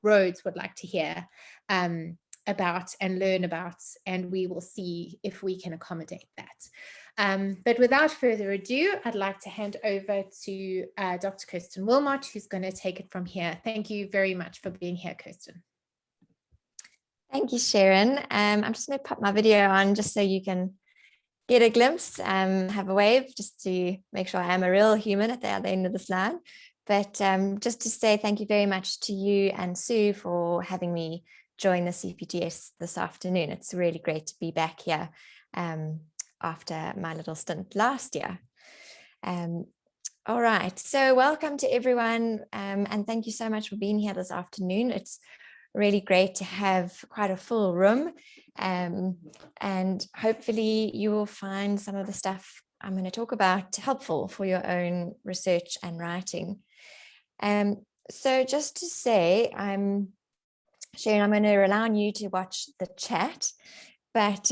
Rhodes would like to hear about and learn about, and we will see if we can accommodate that. But without further ado, I'd like to hand over to Dr. Kirstin Wilmot, who's going to take it from here. Thank you very much for being here, Kirstin. Thank you, Sharon. I'm just going to pop my video on just so you can get a glimpse, have a wave, just to make sure I am a real human at the other end of the slide. But just to say thank you very much to you and Sue for having me join the CPGS this afternoon. It's really great to be back here after my little stint last year. All right, so welcome to everyone, and thank you so much for being here this afternoon. It's really great to have quite a full room, and hopefully you will find some of the stuff I'm going to talk about helpful for your own research and writing. So just to say, Sharon, I'm going to rely on you to watch the chat, but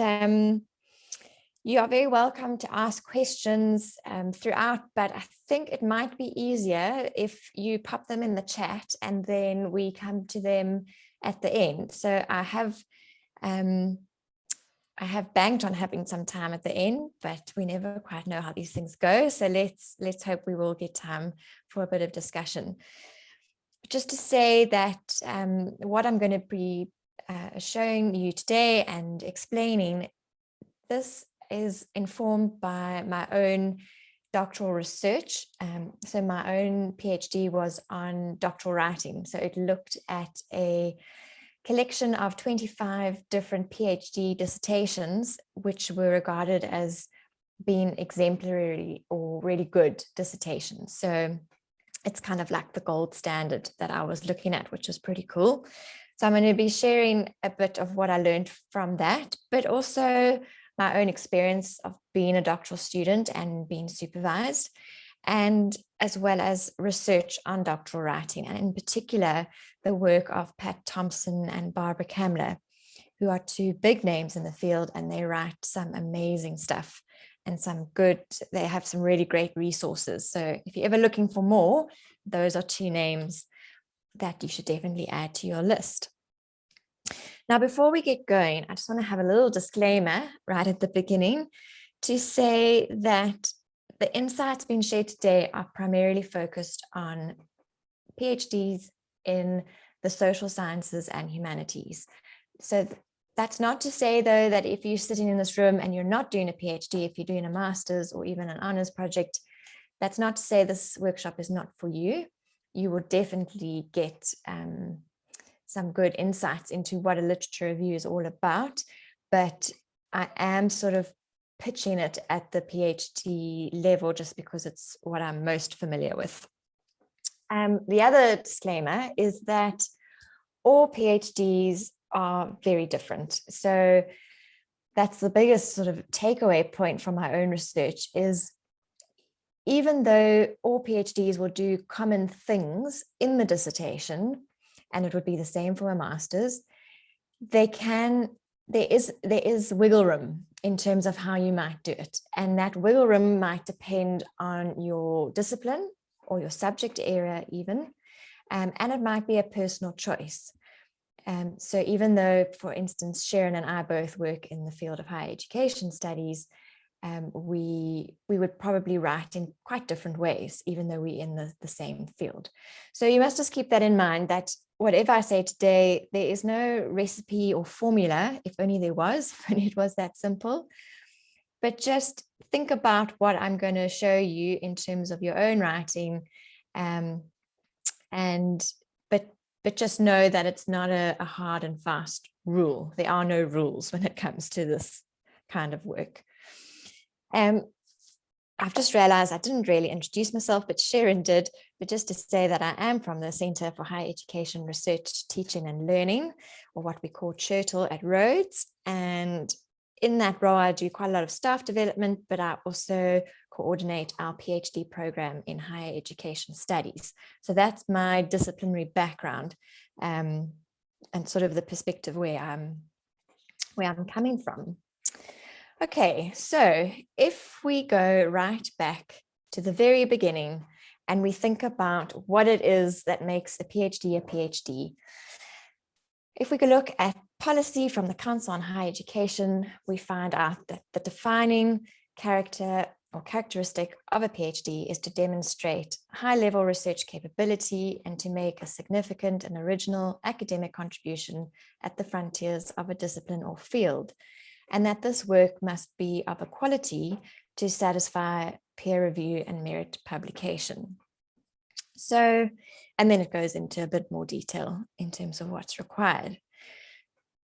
you are very welcome to ask questions throughout, but I think it might be easier if you pop them in the chat and then we come to them at the end. So I have banked on having some time at the end, but we never quite know how these things go. So let's hope we will get time for a bit of discussion. Just to say that what I'm going to be showing you today and explaining, this is informed by my own doctoral research. So my own PhD was on doctoral writing. So it looked at a collection of 25 different PhD dissertations, which were regarded as being exemplary or really good dissertations. So it's kind of like the gold standard that I was looking at, which was pretty cool. So I'm going to be sharing a bit of what I learned from that, but also my own experience of being a doctoral student and being supervised, and as well as research on doctoral writing, and in particular, the work of Pat Thompson and Barbara Kamler, who are two big names in the field, and they write some amazing stuff and they have some really great resources. So if you're ever looking for more, those are two names that you should definitely add to your list. Now, before we get going, I just want to have a little disclaimer right at the beginning to say that the insights being shared today are primarily focused on PhDs in the social sciences and humanities. So that's not to say, though, that if you're sitting in this room and you're not doing a PhD, if you're doing a master's or even an honors project, that's not to say this workshop is not for you. You will definitely get some good insights into what a literature review is all about, but I am sort of pitching it at the PhD level just because it's what I'm most familiar with. The other disclaimer is that all PhDs are very different. So that's the biggest sort of takeaway point from my own research is, even though all PhDs will do common things in the dissertation, and it would be the same for a master's, there is wiggle room in terms of how you might do it. And that wiggle room might depend on your discipline or your subject area even, and it might be a personal choice. So even though, for instance, Sharon and I both work in the field of higher education studies, we would probably write in quite different ways, even though we're in the same field. So you must just keep that in mind, that whatever I say today, there is no recipe or formula, if only there was, if only it was that simple. But just think about what I'm going to show you in terms of your own writing, but just know that it's not a hard and fast rule. There are no rules when it comes to this kind of work. I've just realized I didn't really introduce myself, but Sharon did. But just to say that I am from the Centre for Higher Education Research, Teaching and Learning, or what we call CHURTL at Rhodes. And in that role, I do quite a lot of staff development, but I also coordinate our PhD program in higher education studies. So that's my disciplinary background, and sort of the perspective where I'm coming from. Okay, so if we go right back to the very beginning and we think about what it is that makes a PhD, If we could look at policy from the Council on Higher Education, we find out that the defining character or characteristic of a PhD is to demonstrate high-level research capability and to make a significant and original academic contribution at the frontiers of a discipline or field, and that this work must be of a quality to satisfy peer review and merit publication. So, and then it goes into a bit more detail in terms of what's required.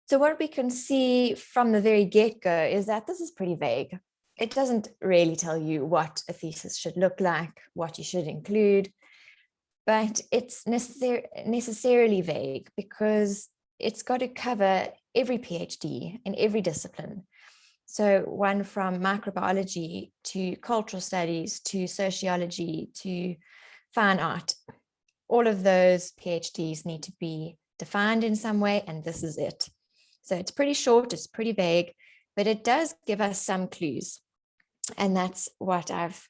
So what we can see from the very get-go is that this is pretty vague. It doesn't really tell you what a thesis should look like, what you should include, but it's necessarily vague because it's got to cover every PhD in every discipline. So one from microbiology to cultural studies to sociology to fine art, all of those PhDs need to be defined in some way, and this is it. So it's pretty short, it's pretty vague, but it does give us some clues. And that's what I've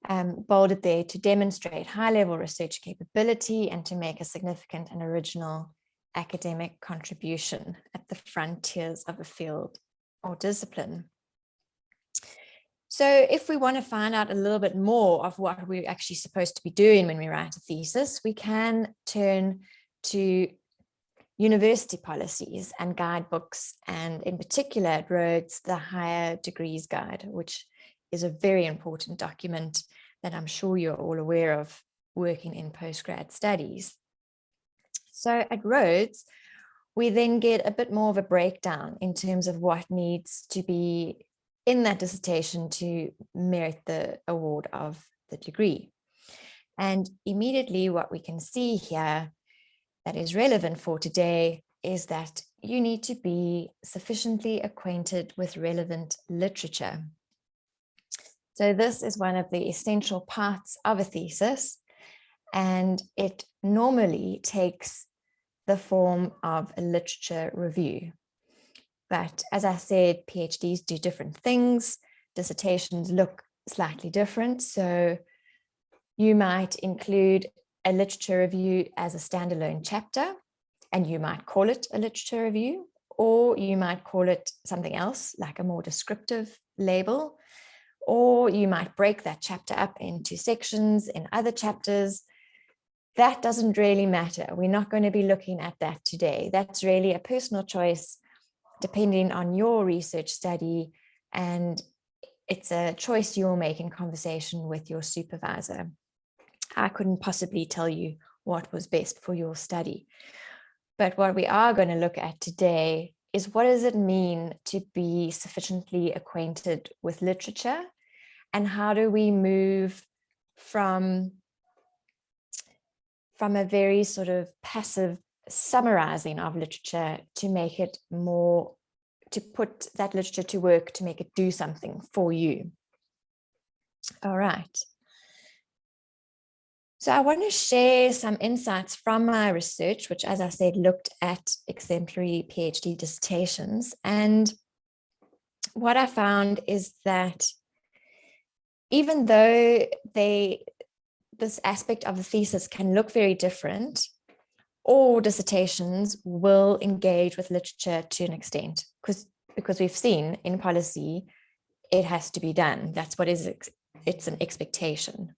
bolded there: to demonstrate high-level research capability and to make a significant and original academic contribution at the frontiers of a field or discipline. So if we want to find out a little bit more of what we're actually supposed to be doing when we write a thesis, we can turn to university policies and guidebooks, and in particular at Rhodes, the Higher Degrees Guide, which is a very important document that I'm sure you're all aware of working in postgrad studies. So at Rhodes, we then get a bit more of a breakdown in terms of what needs to be in that dissertation to merit the award of the degree. And immediately what we can see here that is relevant for today is that you need to be sufficiently acquainted with relevant literature. So this is one of the essential parts of a thesis, and it normally takes the form of a literature review. But as I said, PhDs do different things. Dissertations look slightly different. So you might include a literature review as a standalone chapter, and you might call it a literature review, or you might call it something else, like a more descriptive label, or you might break that chapter up into sections in other chapters. That doesn't really matter. We're not going to be looking at that today. That's really a personal choice depending on your research study, and it's a choice you'll make in conversation with your supervisor. I couldn't possibly tell you what was best for your study. But what we are going to look at today is, what does it mean to be sufficiently acquainted with literature, and how do we move from a very sort of passive summarizing of literature to make it more, to put that literature to work, to make it do something for you. All right. So I want to share some insights from my research, which, as I said, looked at exemplary PhD dissertations. And what I found is that even though this aspect of the thesis can look very different, all dissertations will engage with literature to an extent, because we've seen in policy, it has to be done. That's what it's an expectation.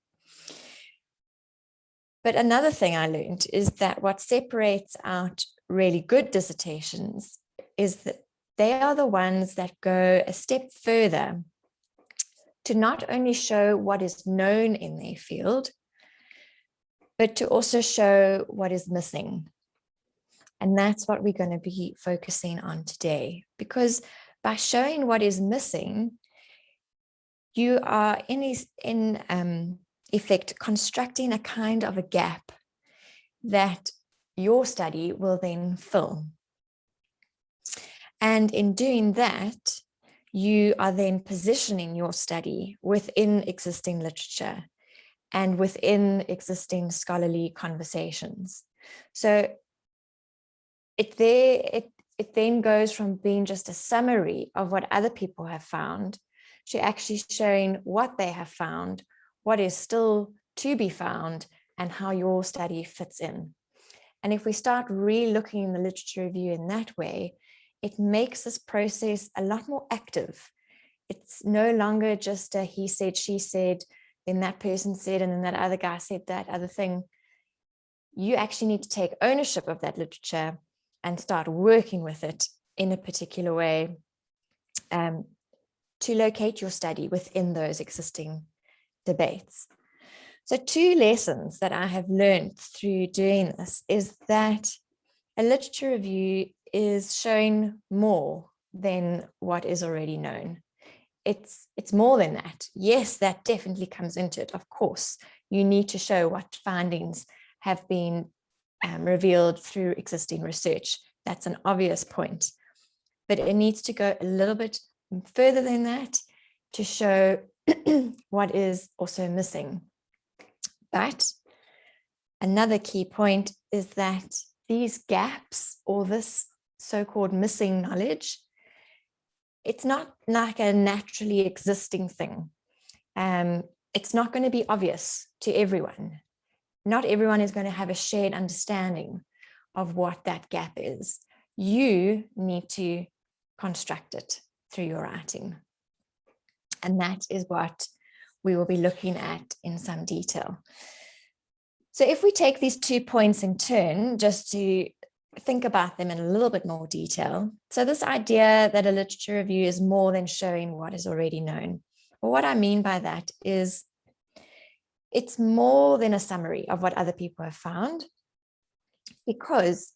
But another thing I learned is that what separates out really good dissertations is that they are the ones that go a step further to not only show what is known in their field, but to also show what is missing. And that's what we're going to be focusing on today, because by showing what is missing, you are in effect constructing a kind of a gap that your study will then fill. And in doing that, you are then positioning your study within existing literature and within existing scholarly conversations. So it then goes from being just a summary of what other people have found to actually showing what they have found, what is still to be found, and how your study fits in. And if we start re-looking in the literature review in that way, it makes this process a lot more active. It's no longer just a he said, she said, then that person said, and then that other guy said that other thing. You actually need to take ownership of that literature and start working with it in a particular way to locate your study within those existing debates. So 2 lessons that I have learned through doing this is that a literature review is showing more than what is already known. It's more than that. Yes, that definitely comes into it. Of course, you need to show what findings have been revealed through existing research. That's an obvious point. But it needs to go a little bit further than that to show what is also missing. But another key point is that these gaps, or this so-called missing knowledge, it's not like a naturally existing thing. It's not going to be obvious to everyone. Not everyone is going to have a shared understanding of what that gap is. You need to construct it through your writing. And that is what we will be looking at in some detail. So if we take these 2 points in turn, just to think about them in a little bit more detail. So this idea that a literature review is more than showing what is already known. Well, what I mean by that is it's more than a summary of what other people have found, because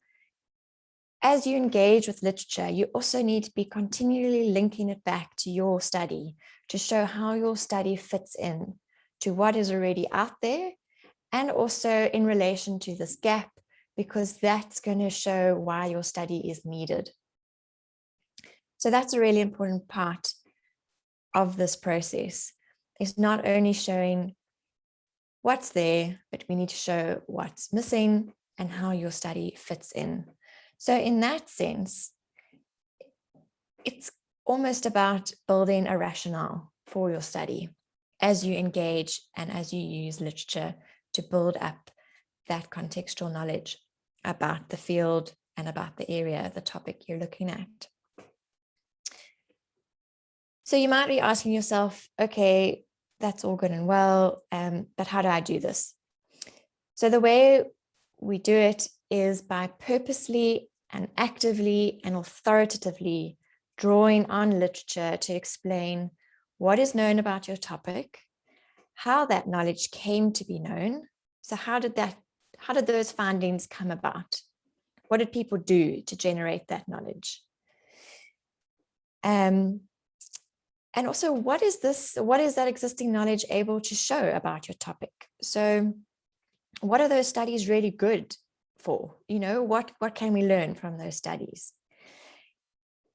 as you engage with literature, you also need to be continually linking it back to your study to show how your study fits in to what is already out there, and also in relation to this gap, because that's going to show why your study is needed. So that's a really important part of this process, is not only showing what's there, but we need to show what's missing and how your study fits in. So in that sense, it's almost about building a rationale for your study as you engage and as you use literature to build up that contextual knowledge about the field and about the area, the topic you're looking at. So you might be asking yourself, okay, that's all good and well, but how do I do this? So the way we do it is by purposely and actively and authoritatively drawing on literature to explain what is known about your topic, how that knowledge came to be known. So how did those findings come about? What did people do to generate that knowledge? And also, what is that existing knowledge able to show about your topic? So what are those studies really good for? You know, what can we learn from those studies?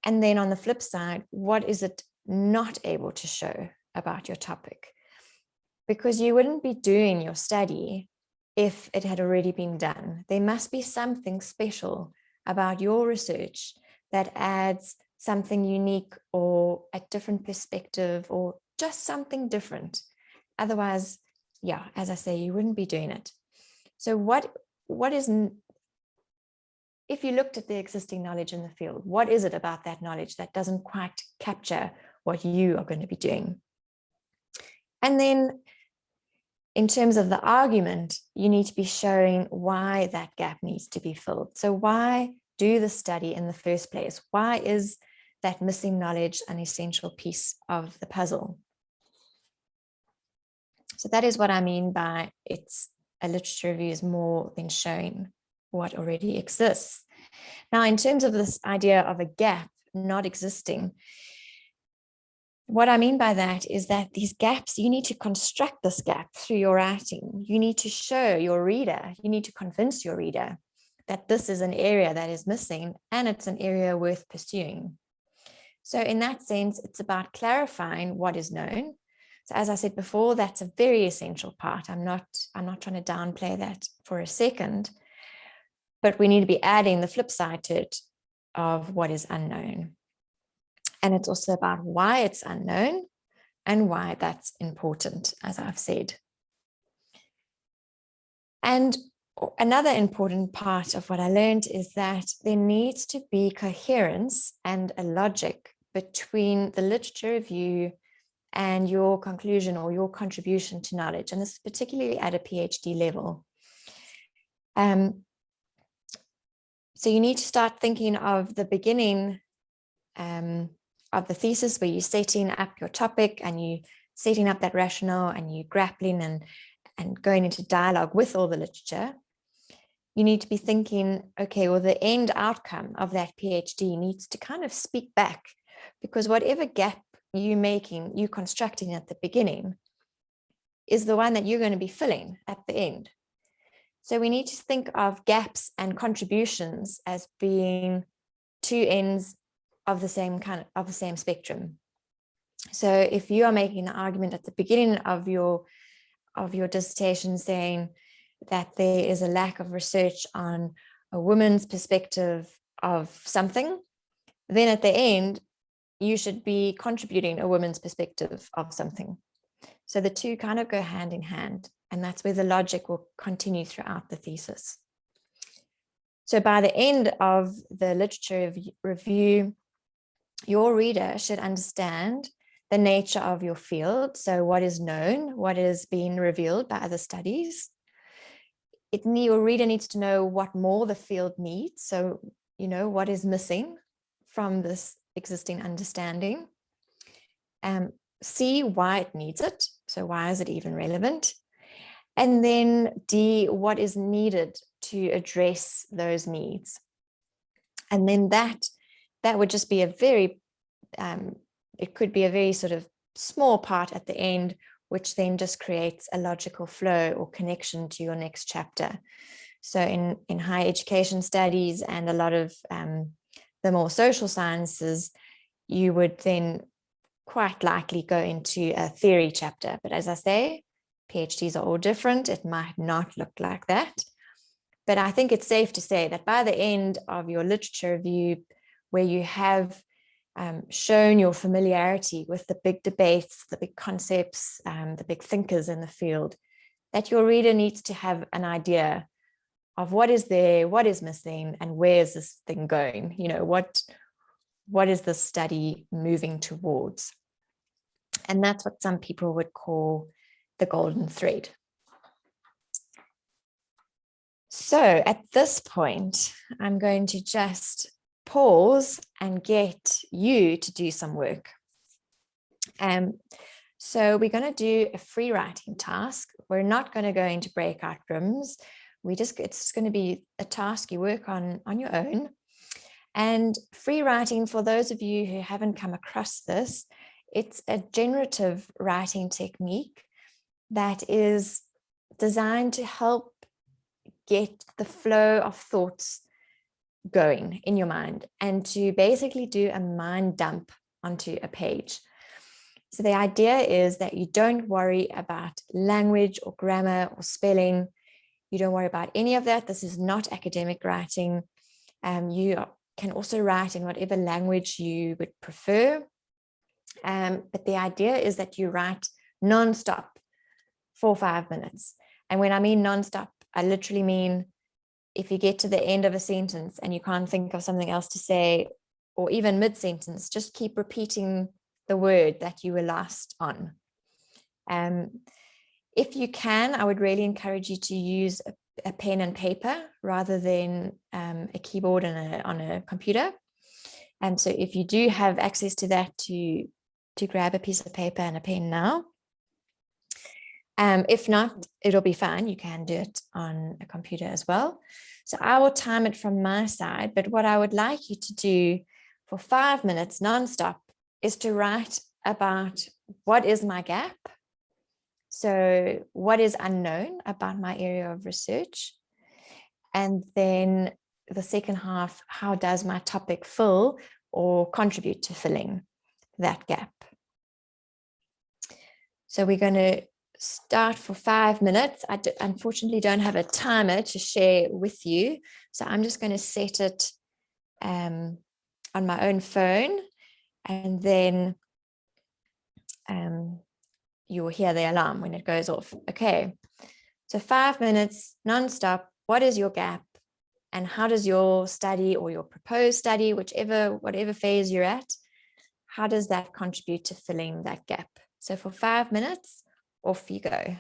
And then on the flip side, what is it not able to show about your topic? Because you wouldn't be doing your study if it had already been done. There must be something special about your research that adds something unique or a different perspective or just something different. Otherwise, yeah, as I say, you wouldn't be doing it. So what is, if you looked at the existing knowledge in the field, what is it about that knowledge that doesn't quite capture what you are going to be doing? And then in terms of the argument, you need to be showing why that gap needs to be filled. So why do the study in the first place? Why is that missing knowledge an essential piece of the puzzle? So that is what I mean by a literature review is more than showing what already exists. Now, in terms of this idea of a gap not existing, what I mean by that is that these gaps, you need to construct this gap through your writing. You need to show your reader, you need to convince your reader that this is an area that is missing and it's an area worth pursuing. So in that sense, it's about clarifying what is known. So as I said before, that's a very essential part. I'm not trying to downplay that for a second, but we need to be adding the flip side to it of what is unknown. And it's also about why it's unknown and why that's important, as I've said. And Another important part of what I learned is that there needs to be coherence and a logic between the literature review and your conclusion or your contribution to knowledge. And this is particularly at a PhD level. So you need to start thinking of the beginning of the thesis, where you're setting up your topic and you setting up that rationale and you grappling and going into dialogue with all the literature. You need to be thinking, okay, well, the end outcome of that PhD needs to kind of speak back, because whatever gap you're constructing at the beginning is the one that you're going to be filling at the end. So we need to think of gaps and contributions as being two ends of the same spectrum. So if you are making an argument at the beginning of your dissertation saying that there is a lack of research on a woman's perspective of something, then at the end, you should be contributing a woman's perspective of something. So the two kind of go hand in hand, and that's where the logic will continue throughout the thesis. So by the end of the literature review, your reader should understand the nature of your field. So what is known, what is being revealed by other studies. Your reader needs to know what more the field needs. So, what is missing from this existing understanding. C, why it needs it. So why is it even relevant? And then D, what is needed to address those needs. And then that would just be a very, it could be a very sort of small part at the end, which then just creates a logical flow or connection to your next chapter. So in higher education studies and a lot of the more social sciences, you would then quite likely go into a theory chapter. But as I say, PhDs are all different. It might not look like that. But I think it's safe to say that by the end of your literature review, where you have shown your familiarity with the big debates, the big concepts, the big thinkers in the field, that your reader needs to have an idea of what is there, what is missing, and where is this thing going? What is this study moving towards? And that's what some people would call the golden thread. So at this point, I'm going to just pause and get you to do some work. So we're going to do a free writing task. We're not going to go into breakout rooms. It's going to be a task you work on your own. And free writing, for those of you who haven't come across this, it's a generative writing technique that is designed to help get the flow of thoughts going in your mind and to basically do a mind dump onto a page. So the idea is that you don't worry about language or grammar or spelling. You don't worry about any of that. This is not academic writing. You can also write in whatever language you would prefer. But the idea is that you write nonstop for 5 minutes. And when I mean nonstop, I literally mean if you get to the end of a sentence and you can't think of something else to say, or even mid-sentence, just keep repeating the word that you were last on. If you can, I would really encourage you to use a pen and paper rather than a keyboard on a computer. And so if you do have access to that, to grab a piece of paper and a pen now. If not, it'll be fine. You can do it on a computer as well. So I will time it from my side, but what I would like you to do for 5 minutes nonstop is to write about what is my gap. So what is unknown about my area of research? And then the second half, how does my topic fill or contribute to filling that gap? So we're going to start for 5 minutes. I unfortunately don't have a timer to share with you. So I'm just going to set it on my own phone, and then you will hear the alarm when it goes off. Okay, so 5 minutes nonstop. what is your gap, and how does your study or your proposed study, whatever phase you're at, how does that contribute to filling that gap? So for 5 minutes, off you go.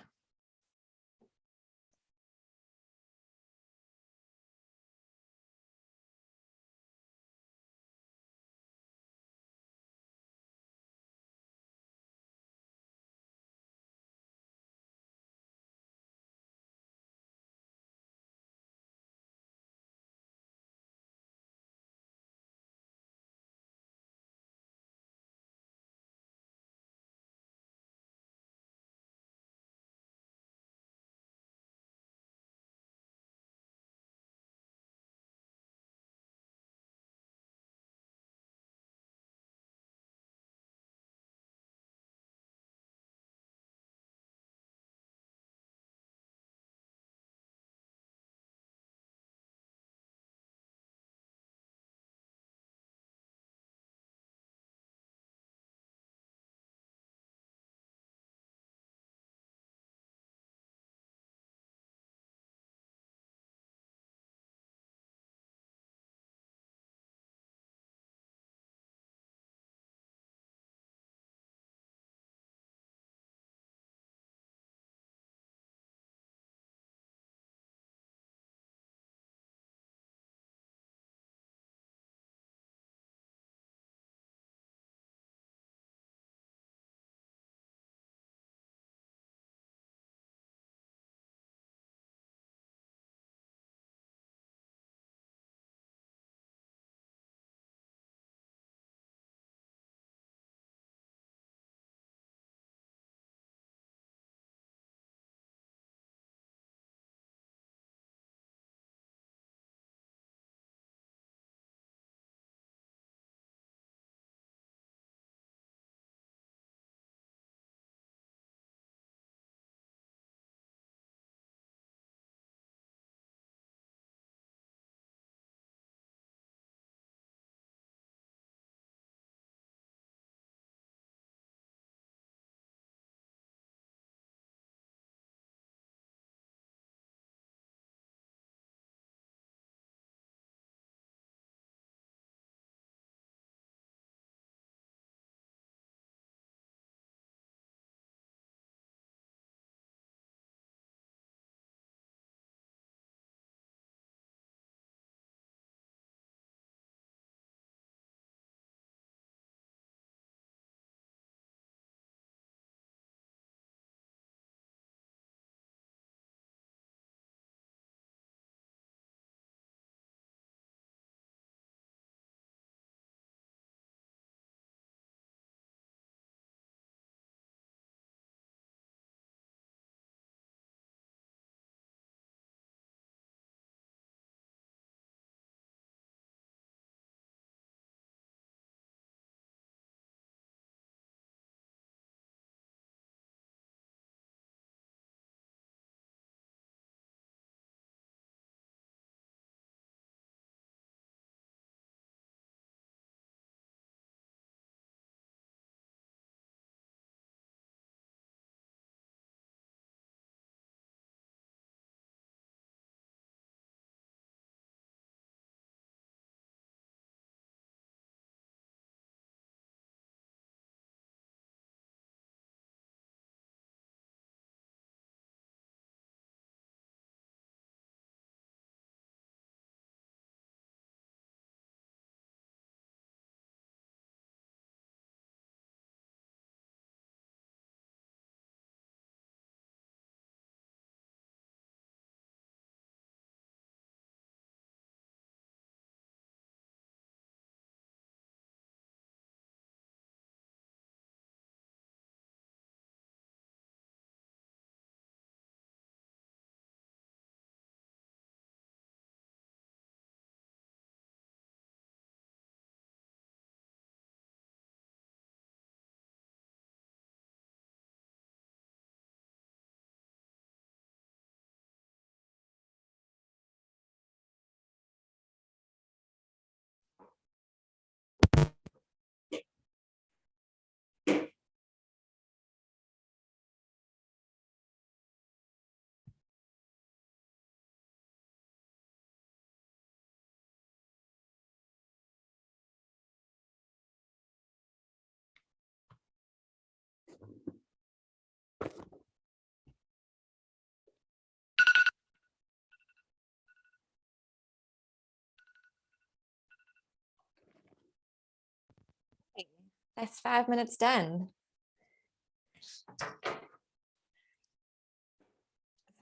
That's 5 minutes done.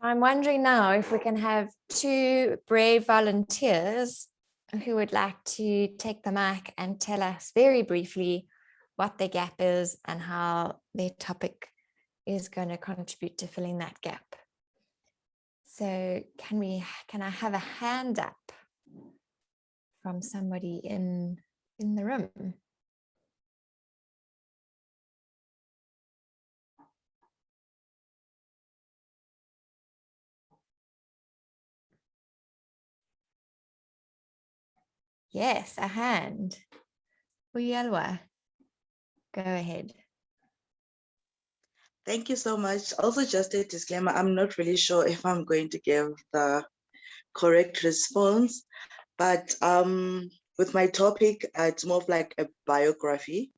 I'm wondering now if we can have 2 brave volunteers who would like to take the mic and tell us very briefly what their gap is and how their topic is going to contribute to filling that gap. So can I have a hand up from somebody in the room? Yes, a hand. Uyelwa, go ahead. Thank you so much. Also, just a disclaimer, I'm not really sure if I'm going to give the correct response, but with my topic, it's more of like a biography.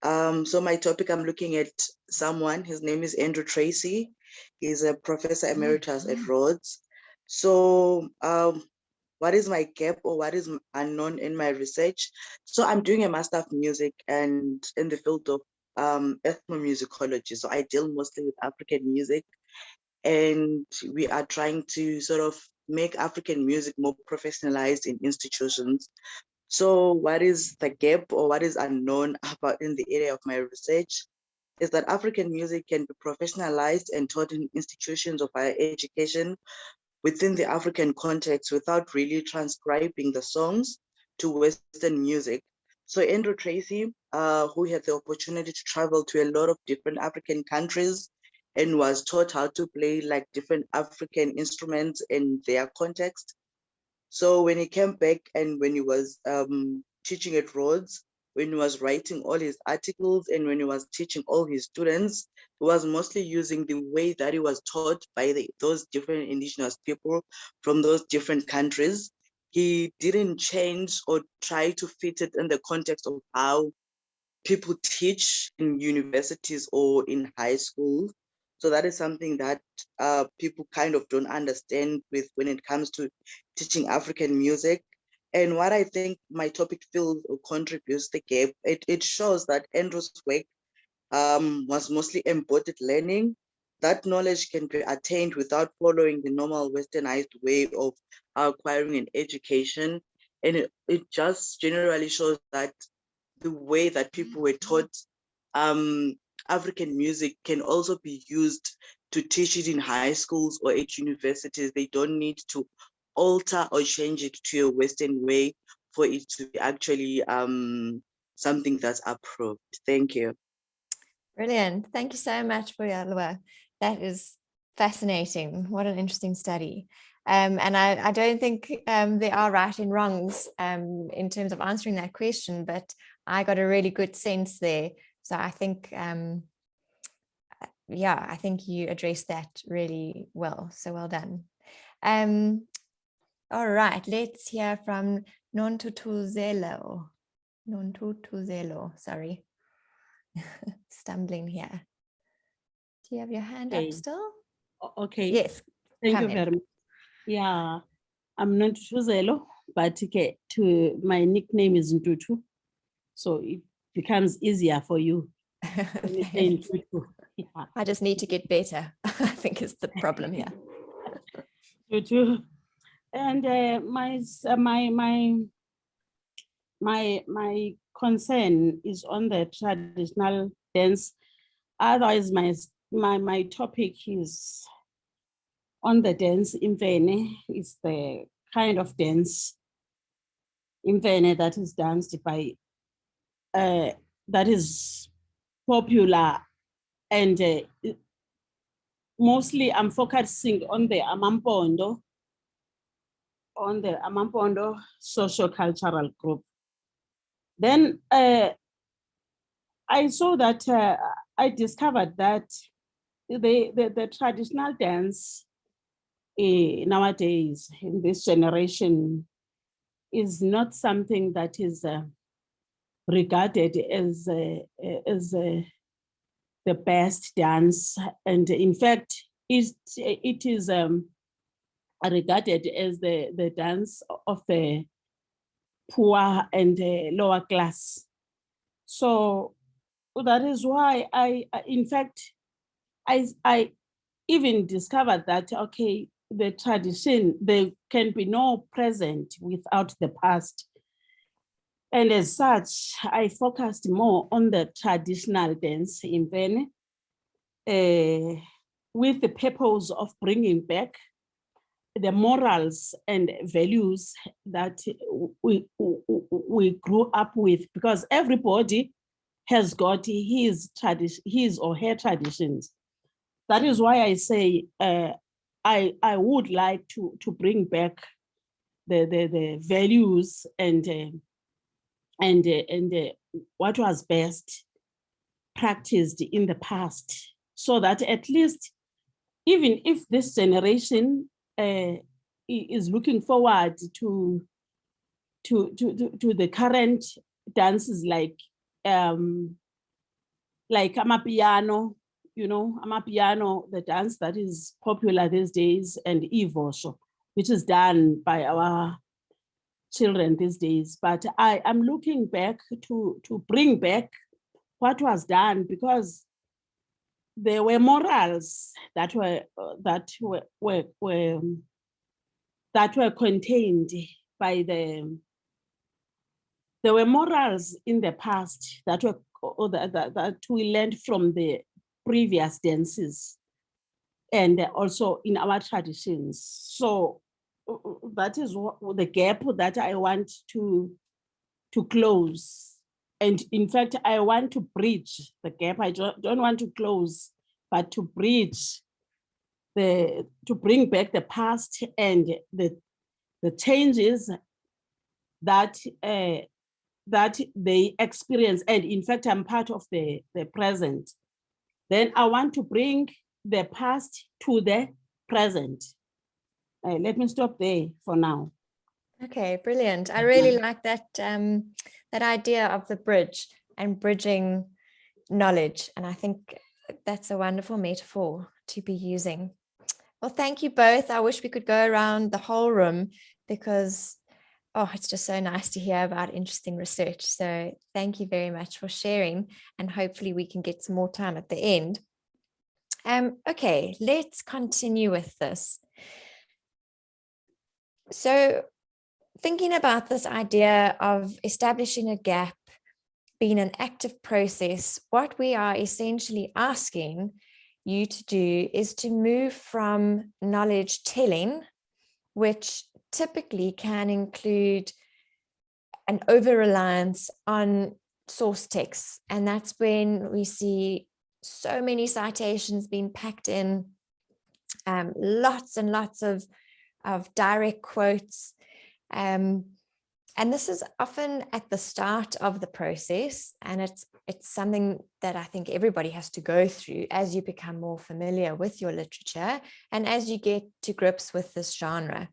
So my topic, I'm looking at someone, his name is Andrew Tracy. He's a professor emeritus at Rhodes. So what is my gap or what is unknown in my research? So I'm doing a master of music and in the field of ethnomusicology. So I deal mostly with African music, and we are trying to sort of make African music more professionalized in institutions. So what is the gap or what is unknown about in the area of my research is that African music can be professionalized and taught in institutions of higher education within the African context without really transcribing the songs to Western music. So Andrew Tracy, who had the opportunity to travel to a lot of different African countries and was taught how to play like different African instruments in their context. So when he came back and when he was teaching at Rhodes, when he was writing all his articles and when he was teaching all his students, he was mostly using the way that he was taught by those different indigenous people from those different countries. He didn't change or try to fit it in the context of how people teach in universities or in high schools. So that is something that people kind of don't understand with when it comes to teaching African music. And what I think my topic fills or contributes the gap, it shows that Andrew's work was mostly embodied learning. That knowledge can be attained without following the normal westernized way of acquiring an education. And it just generally shows that the way that people were taught African music can also be used to teach it in high schools or at universities. They don't need to alter or change it to a Western way for it to be actually something that's approved. Thank you. Brilliant. Thank you so much, Uyelwa. That is fascinating. What an interesting study. And I don't think there are right and wrongs in terms of answering that question, but I got a really good sense there. So I think, yeah, I think you addressed that really well. So well done. All right, let's hear from Nontutuzelo. Nontutuzelo, sorry. Stumbling here. Do you have your hand up still? Okay. Yes. Thank you very much. Yeah, I'm not Tuzelo, but to my nickname is Ntutu, so it becomes easier for you. Yeah. I just need to get better. I think is the problem here. Tutu, and my concern is on the traditional dance. Otherwise, my topic is on the dance. Imvene is the kind of dance Imvene that is danced by that is popular, and mostly I'm focusing on the Amampondo socio-cultural group. Then I saw that I discovered that the traditional dance nowadays in this generation is not something that is regarded as the best dance, and in fact it is regarded as the dance of the poor and lower class. So that is why in fact, I even discovered that, okay, the tradition, there can be no present without the past. And as such, I focused more on the traditional dance in Vene, with the purpose of bringing back the morals and values that we grew up with, because everybody has got his or her traditions. That is why I say I would like to bring back the values and what was best practiced in the past, so that at least, even if this generation is looking forward to the current dances like amapiano, amapiano, the dance that is popular these days, and ivosho, which is done by our children these days. But I am looking back to bring back what was done, because there were morals that were contained by there were morals in the past that were that we learned from the previous dances and also in our traditions. So that is the gap that I want to close. And in fact, I want to bridge the gap. I don't want to close, but to bridge to bring back the past and the changes that that they experience. And in fact, I'm part of the present. Then I want to bring the past to the present. Let me stop there for now. Okay, brilliant. I really like that that idea of the bridge and bridging knowledge. And I think that's a wonderful metaphor to be using. Well, thank you both. I wish we could go around the whole room, because it's just so nice to hear about interesting research. So thank you very much for sharing, and hopefully we can get some more time at the end. Okay, let's continue with this. So thinking about this idea of establishing a gap being an active process, what we are essentially asking you to do is to move from knowledge telling, which typically can include an over-reliance on source texts. And that's when we see so many citations being packed in, lots and lots of direct quotes. And this is often at the start of the process, and it's something that I think everybody has to go through as you become more familiar with your literature and as you get to grips with this genre.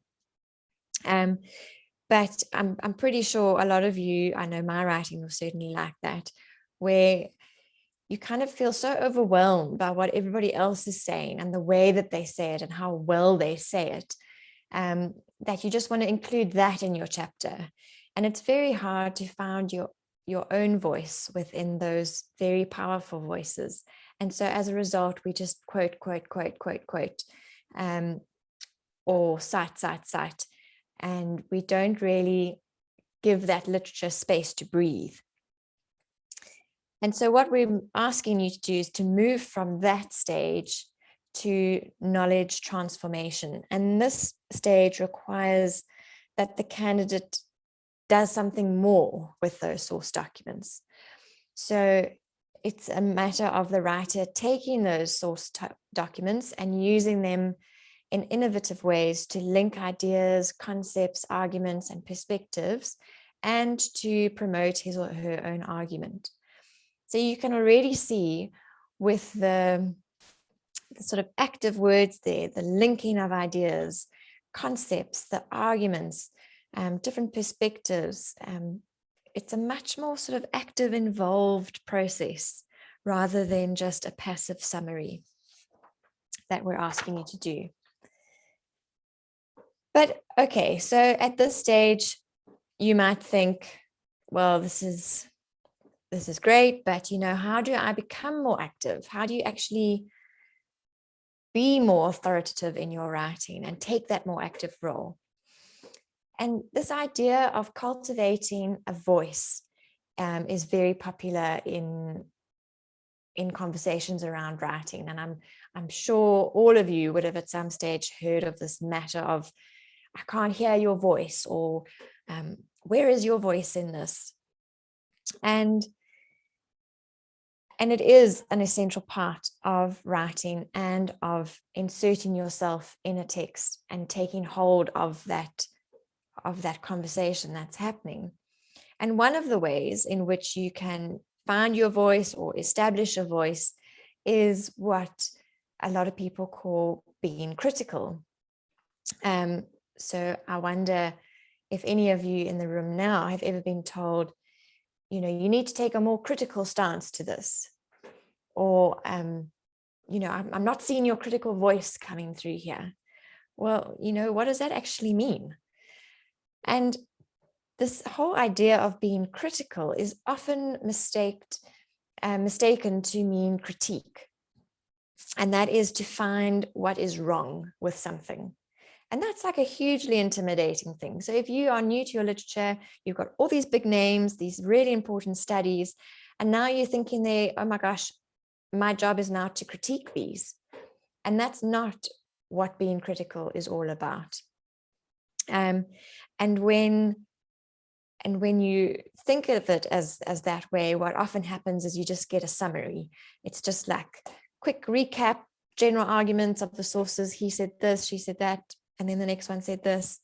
But I'm pretty sure a lot of you, I know my writing was certainly like that, where you kind of feel so overwhelmed by what everybody else is saying and the way that they say it and how well they say it, that you just want to include that in your chapter. And it's very hard to find your own voice within those very powerful voices. And so as a result, we just quote, or cite. And we don't really give that literature space to breathe. And so what we're asking you to do is to move from that stage to knowledge transformation. And this stage requires that the candidate does something more with those source documents. So it's a matter of the writer taking those source documents and using them in innovative ways to link ideas, concepts, arguments, and perspectives, and to promote his or her own argument. So you can already see with the sort of active words there, the linking of ideas, concepts, the arguments, different perspectives. It's a much more sort of active, involved process rather than just a passive summary that we're asking you to do. But okay, so at this stage, you might think, well, this is this is great, but, you know, how do I become more active? How do you actually be more authoritative in your writing and take that more active role? And this idea of cultivating a voice is very popular in conversations around writing. And I'm sure all of you would have at some stage heard of this matter of, I can't hear your voice, or where is your voice in this? And it is an essential part of writing and of inserting yourself in a text and taking hold of that conversation that's happening. And one of the ways in which you can find your voice or establish a voice is what a lot of people call being critical. So I wonder if any of you in the room now have ever been told, you know, you need to take a more critical stance to this, or, you know, I'm not seeing your critical voice coming through here. Well, you know, what does that actually mean? And this whole idea of being critical is often mistaken to mean critique. And that is to find what is wrong with something. And that's like a hugely intimidating thing. So if you are new to your literature, you've got all these big names, these really important studies, and now you're thinking there, oh my gosh, my job is now to critique these. And that's not what being critical is all about. And when you think of it as that way, what often happens is you just get a summary. It's just like quick recap, general arguments of the sources. He said this, she said that, and then the next one said this.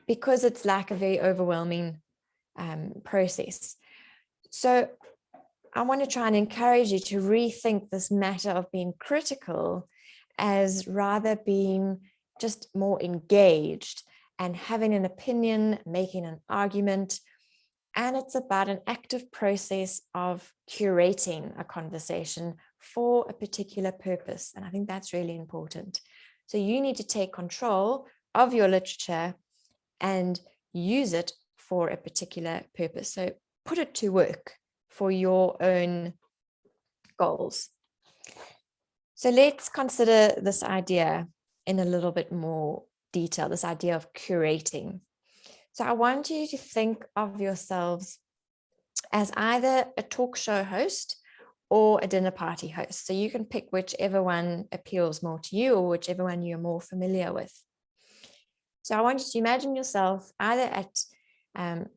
Because it's like a very overwhelming process. So I want to try and encourage you to rethink this matter of being critical as rather being just more engaged and having an opinion, making an argument. And it's about an active process of curating a conversation for a particular purpose. And I think that's really important. So you need to take control of your literature and use it for a particular purpose. So put it to work for your own goals. So let's consider this idea in a little bit more detail, this idea of curating. So I want you to think of yourselves as either a talk show host or a dinner party host. So you can pick whichever one appeals more to you or whichever one you're more familiar with. So I want you to imagine yourself either at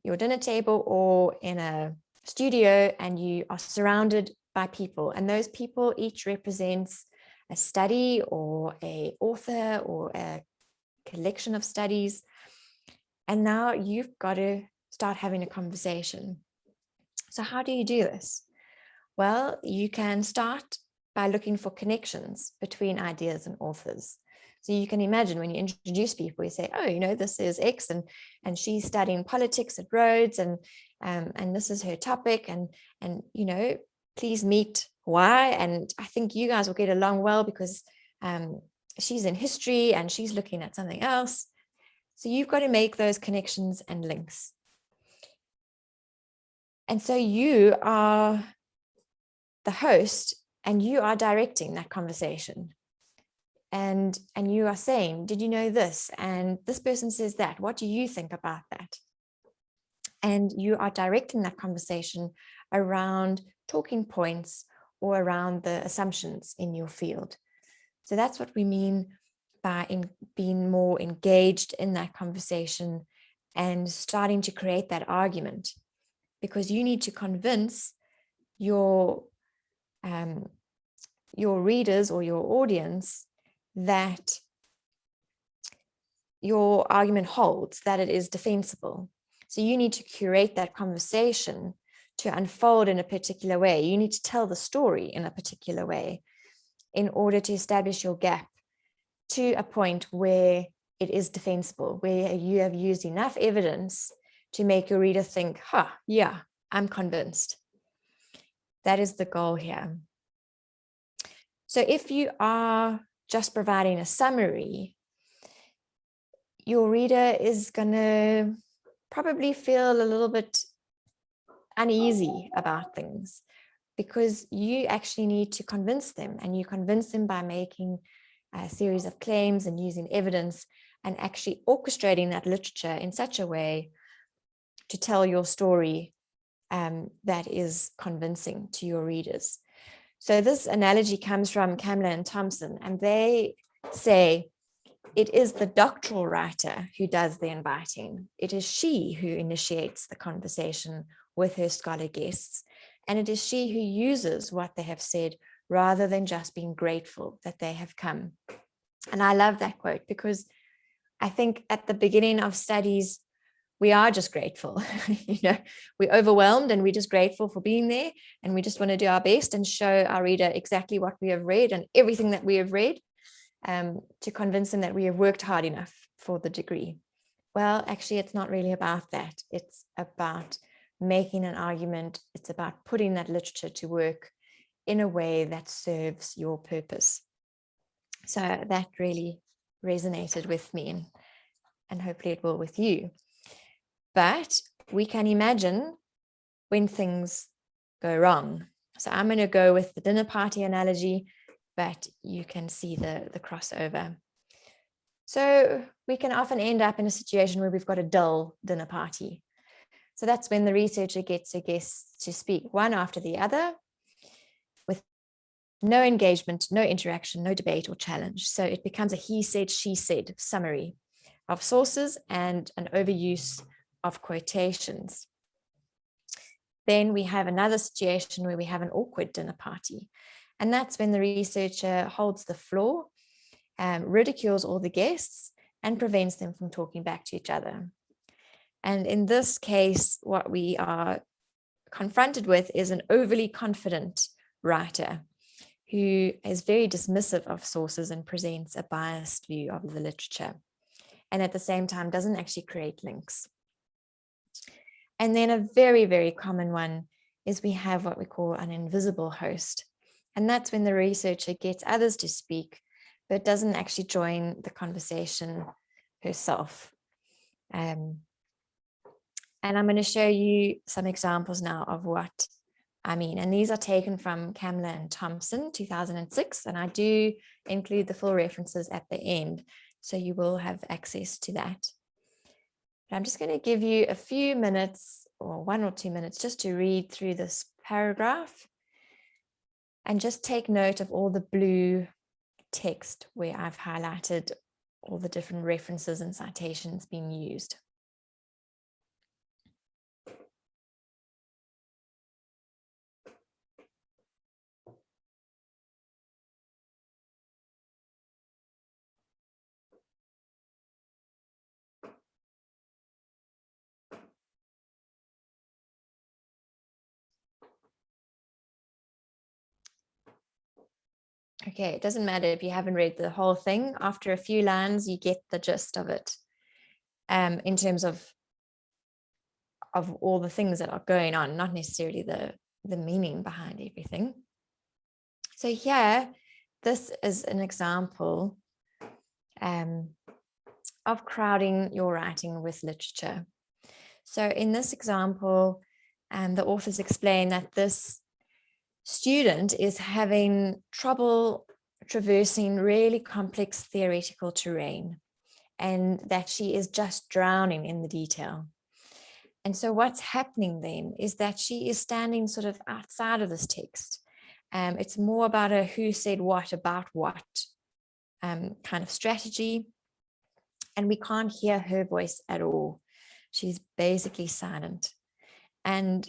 your dinner table or in a studio, and you are surrounded by people, and those people each represents a study or an author or a collection of studies. And now you've got to start having a conversation. So how do you do this? Well, you can start by looking for connections between ideas and authors. So you can imagine when you introduce people, you say, oh, you know, this is X and she's studying politics at Rhodes and this is her topic and you know, please meet Y. And I think you guys will get along well because she's in history and she's looking at something else. So you've got to make those connections and links. And so you are the host and you are directing that conversation. And you are saying, did you know this? And this person says that. What do you think about that? And you are directing that conversation around talking points or around the assumptions in your field. So that's what we mean by being more engaged in that conversation and starting to create that argument, because you need to convince your readers or your audience that your argument holds, that it is defensible. So you need to curate that conversation to unfold in a particular way. You need to tell the story in a particular way in order to establish your gap to a point where it is defensible, where you have used enough evidence to make your reader think, yeah, I'm convinced. That is the goal here. So if you are just providing a summary, your reader is going to probably feel a little bit uneasy about things, because you actually need to convince them, and you convince them by making a series of claims and using evidence and actually orchestrating that literature in such a way to tell your story that is convincing to your readers. So this analogy comes from Kamler and Thompson, and they say it is the doctoral writer who does the inviting. It is she who initiates the conversation with her scholar guests, and it is she who uses what they have said rather than just being grateful that they have come. And I love that quote, because I think at the beginning of studies, we are just grateful. We're overwhelmed and we're just grateful for being there, and we just want to do our best and show our reader exactly what we have read and everything that we have read, to convince them that we have worked hard enough for the degree. Well, actually, it's not really about that. It's about making an argument. It's about putting that literature to work in a way that serves your purpose. So that really resonated with me, and hopefully it will with you. But we can imagine when things go wrong. So I'm going to go with the dinner party analogy, but you can see the crossover. So we can often end up in a situation where we've got a dull dinner party. So that's when the researcher gets her guests to speak one after the other with no engagement, no interaction, no debate or challenge. So it becomes a he said, she said summary of sources and an overuse of quotations. Then we have another situation where we have an awkward dinner party. And that's when the researcher holds the floor, ridicules all the guests, and prevents them from talking back to each other. And in this case, what we are confronted with is an overly confident writer who is very dismissive of sources and presents a biased view of the literature, and at the same time doesn't actually create links. And then a very, very common one is we have what we call an invisible host. And that's when the researcher gets others to speak, but doesn't actually join the conversation herself. And I'm going to show you some examples now of what I mean. And these are taken from Kamler and Thompson, 2006. And I do include the full references at the end, so you will have access to that. But I'm just going to give you a few minutes, or 1 or 2 minutes, just to read through this paragraph and just take note of all the blue text where I've highlighted all the different references and citations being used. Okay, it doesn't matter if you haven't read the whole thing. After a few lines, you get the gist of it, in terms of all the things that are going on, not necessarily the meaning behind everything. So here, this is an example of crowding your writing with literature. So in this example, the authors explain that this student is having trouble traversing really complex theoretical terrain, and that she is just drowning in the detail. And so what's happening then is that she is standing sort of outside of this text. It's more about a who said what about what kind of strategy, and we can't hear her voice at all. She's basically silent. And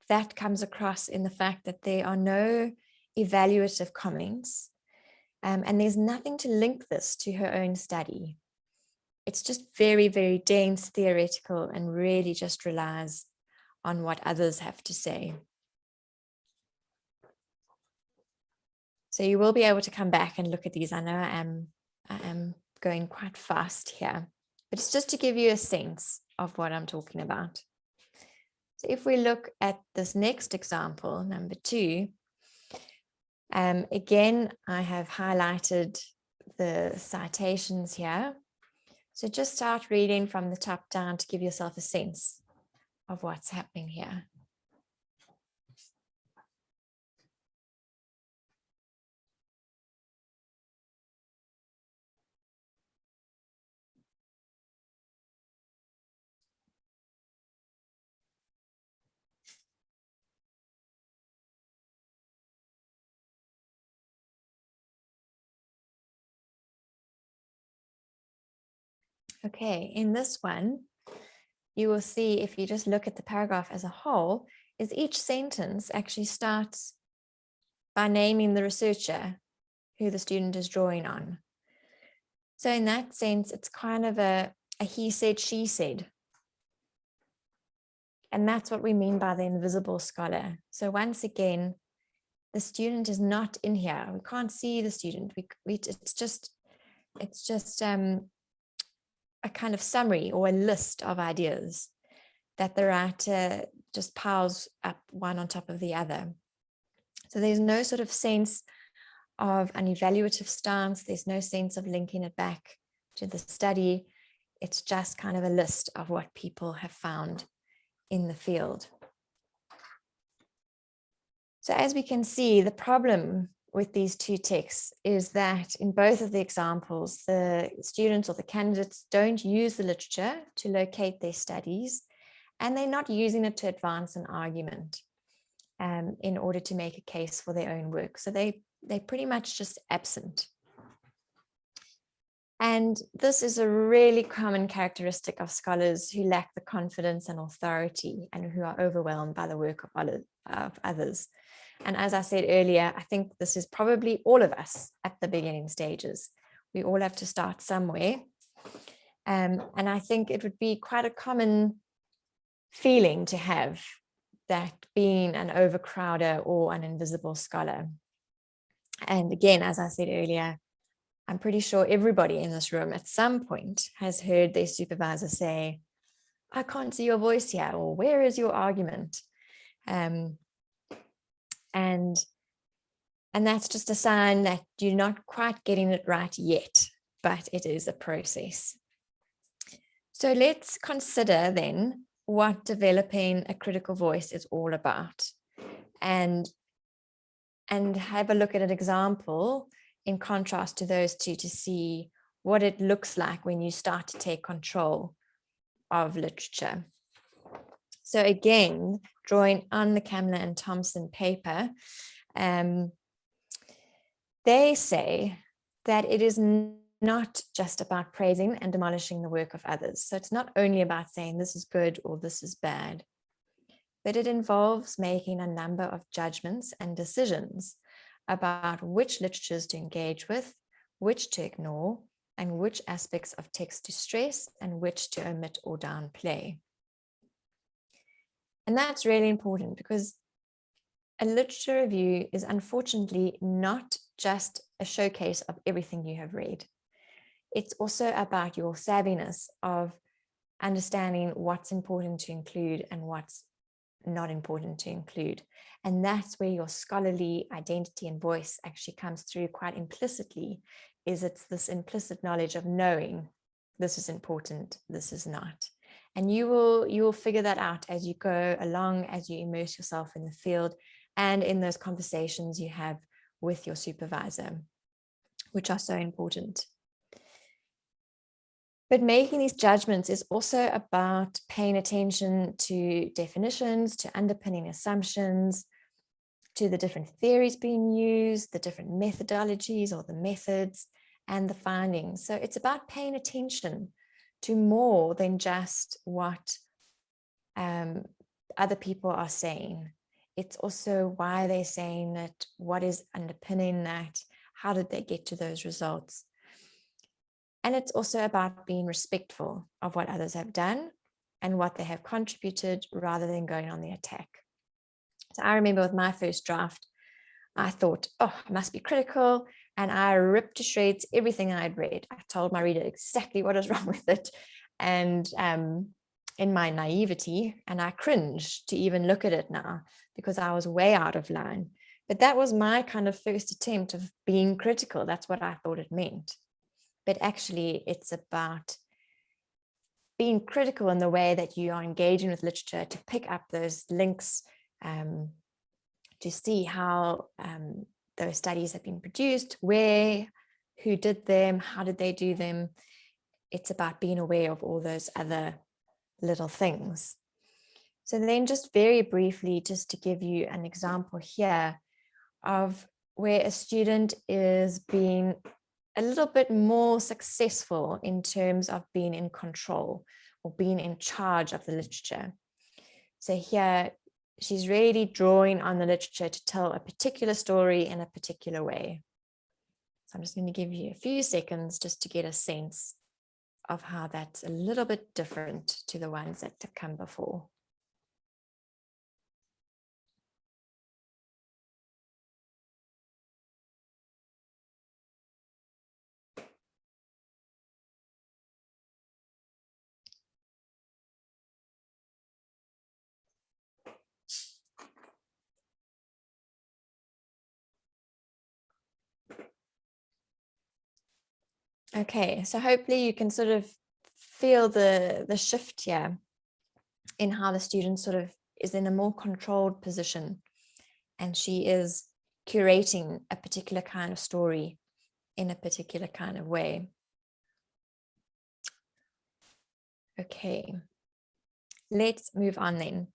that comes across in the fact that there are no evaluative comments, and there's nothing to link this to her own study. It's just very, very dense theoretical and really just relies on what others have to say. So you will be able to come back and look at these. I know I am going quite fast here, but it's just to give you a sense of what I'm talking about. So if we look at this next example, number 2, again, I have highlighted the citations here. So just start reading from the top down to give yourself a sense of what's happening here. Okay, in this one, you will see, if you just look at the paragraph as a whole, is each sentence actually starts by naming the researcher who the student is drawing on. So in that sense, it's kind of a he said, she said. And that's what we mean by the invisible scholar. So once again, the student is not in here. We can't see the student. It's just a kind of summary or a list of ideas that the writer just piles up one on top of the other. So there's no sort of sense of an evaluative stance. There's no sense of linking it back to the study. It's just kind of a list of what people have found in the field. So as we can see, the problem with these two texts is that in both of the examples, the students or the candidates don't use the literature to locate their studies, and they're not using it to advance an argument in order to make a case for their own work. So they're pretty much just absent. And this is a really common characteristic of scholars who lack the confidence and authority and who are overwhelmed by the work of others. And as I said earlier, I think this is probably all of us at the beginning stages. We all have to start somewhere. And I think it would be quite a common feeling to have, that being an overcrowder or an invisible scholar. And again, as I said earlier, I'm pretty sure everybody in this room at some point has heard their supervisor say, I can't see your voice here, or where is your argument? And that's just a sign that you're not quite getting it right yet, but it is a process. So let's consider then what developing a critical voice is all about, and have a look at an example in contrast to those two to see what it looks like when you start to take control of literature. So again, drawing on the Kamler and Thompson paper, they say that it is not just about praising and demolishing the work of others. So it's not only about saying this is good or this is bad, but it involves making a number of judgments and decisions about which literatures to engage with, which to ignore, and which aspects of text to stress and which to omit or downplay. And that's really important, because a literature review is unfortunately not just a showcase of everything you have read. It's also about your savviness of understanding what's important to include and what's not important to include. And that's where your scholarly identity and voice actually comes through quite implicitly. It's this implicit knowledge of knowing this is important, this is not. And you will figure that out as you go along, as you immerse yourself in the field and in those conversations you have with your supervisor, which are so important. But making these judgments is also about paying attention to definitions, to underpinning assumptions, to the different theories being used, the different methodologies or the methods, and the findings. So it's about paying attention to more than just what other people are saying. It's also why they're saying it, what is underpinning that, how did they get to those results? And it's also about being respectful of what others have done and what they have contributed rather than going on the attack. So I remember with my first draft, I thought, oh, I must be critical. And I ripped to shreds everything I'd read. I told my reader exactly what was wrong with it. And in my naivety, and I cringe to even look at it now because I was way out of line. But that was my kind of first attempt of being critical. That's what I thought it meant. But actually, it's about being critical in the way that you are engaging with literature, to pick up those links, to see how those studies have been produced, where, who did them, how did they do them. It's about being aware of all those other little things. So then just very briefly, just to give you an example here of where a student is being a little bit more successful in terms of being in control or being in charge of the literature. So here, she's really drawing on the literature to tell a particular story in a particular way. So I'm just going to give you a few seconds just to get a sense of how that's a little bit different to the ones that have come before. Okay, so hopefully you can sort of feel the shift here in how the student sort of is in a more controlled position, and she is curating a particular kind of story in a particular kind of way. Okay, let's move on then.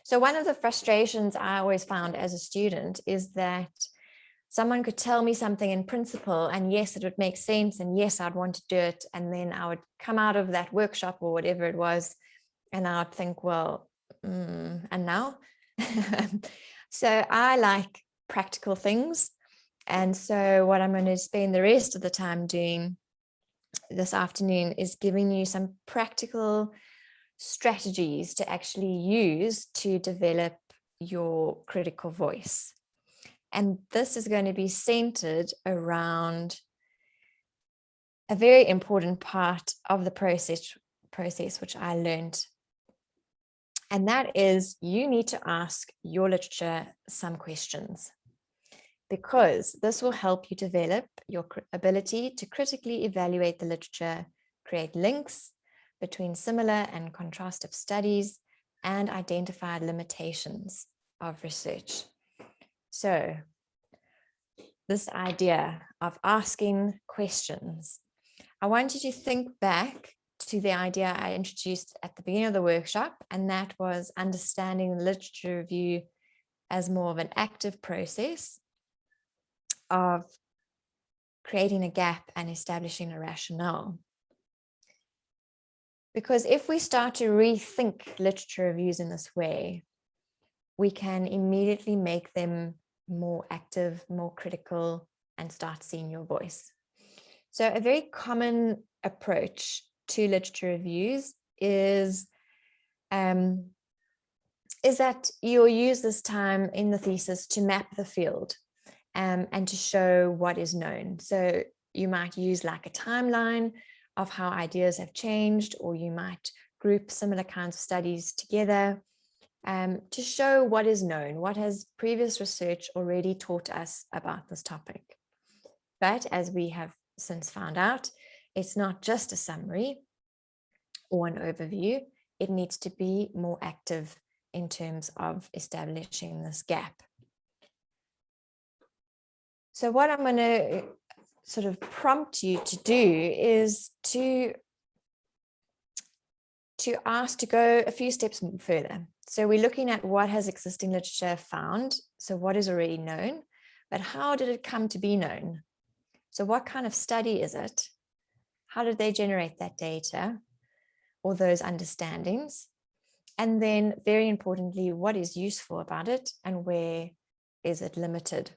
So one of the frustrations I always found as a student is that someone could tell me something in principle, and yes, it would make sense, and yes, I'd want to do it. And then I would come out of that workshop or whatever it was, and I would think, well, and now? So I like practical things. And so what I'm going to spend the rest of the time doing this afternoon is giving you some practical strategies to actually use to develop your critical voice. And this is going to be centered around a very important part of the process which I learned. And that is, you need to ask your literature some questions, because this will help you develop your ability to critically evaluate the literature, create links between similar and contrastive studies, and identify limitations of research. So this idea of asking questions, I want you to think back to the idea I introduced at the beginning of the workshop, and that was understanding literature review as more of an active process of creating a gap and establishing a rationale. Because if we start to rethink literature reviews in this way, we can immediately make them more active, more critical, and start seeing your voice. So a very common approach to literature reviews is that you'll use this time in the thesis to map the field and to show what is known. So you might use like a timeline of how ideas have changed, or you might group similar kinds of studies together to show what is known, what has previous research already taught us about this topic. But as we have since found out, it's not just a summary or an overview. It needs to be more active in terms of establishing this gap. So what I'm going to sort of prompt you to do is to ask to go a few steps further. So we're looking at what has existing literature found, so what is already known, but how did it come to be known? So what kind of study is it? How did they generate that data or those understandings? And then very importantly, what is useful about it and where is it limited?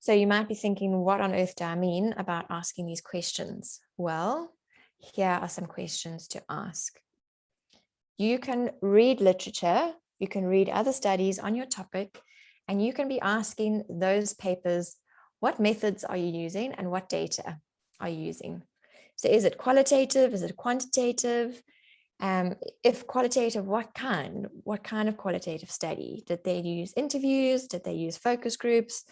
So you might be thinking, what on earth do I mean about asking these questions? Well, here are some questions to ask. You can read literature, you can read other studies on your topic, and you can be asking those papers, what methods are you using and what data are you using? So is it qualitative? Is it quantitative? If qualitative, what kind of qualitative study? Did they use interviews? Did they use focus groups?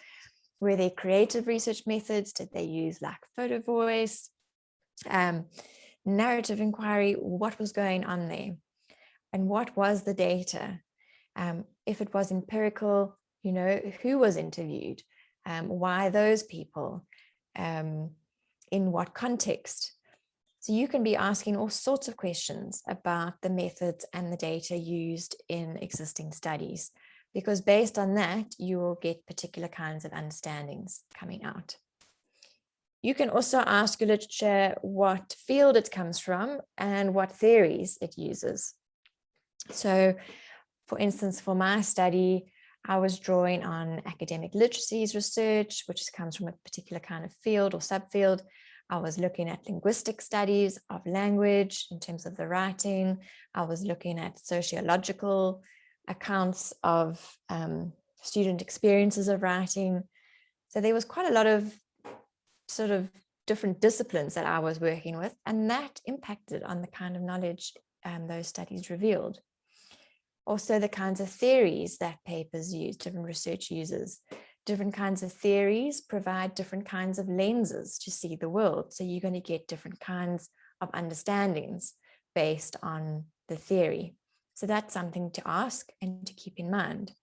Were they creative research methods? Did they use like photo voice? narrative inquiry, what was going on there and what was the data. If it was empirical, you know, who was interviewed, why those people, in what context. So you can be asking all sorts of questions about the methods and the data used in existing studies, because based on that, you will get particular kinds of understandings coming out. You can also ask your literature what field it comes from and what theories it uses. So, for instance, for my study, I was drawing on academic literacies research, which comes from a particular kind of field or subfield. I was looking at linguistic studies of language in terms of the writing. I was looking at sociological accounts of student experiences of writing. So there was quite a lot of sort of different disciplines that I was working with, and that impacted on the kind of knowledge those studies revealed. Also, the kinds of theories that papers use, different research uses. Different kinds of theories provide different kinds of lenses to see the world. So you're going to get different kinds of understandings based on the theory. So that's something to ask and to keep in mind.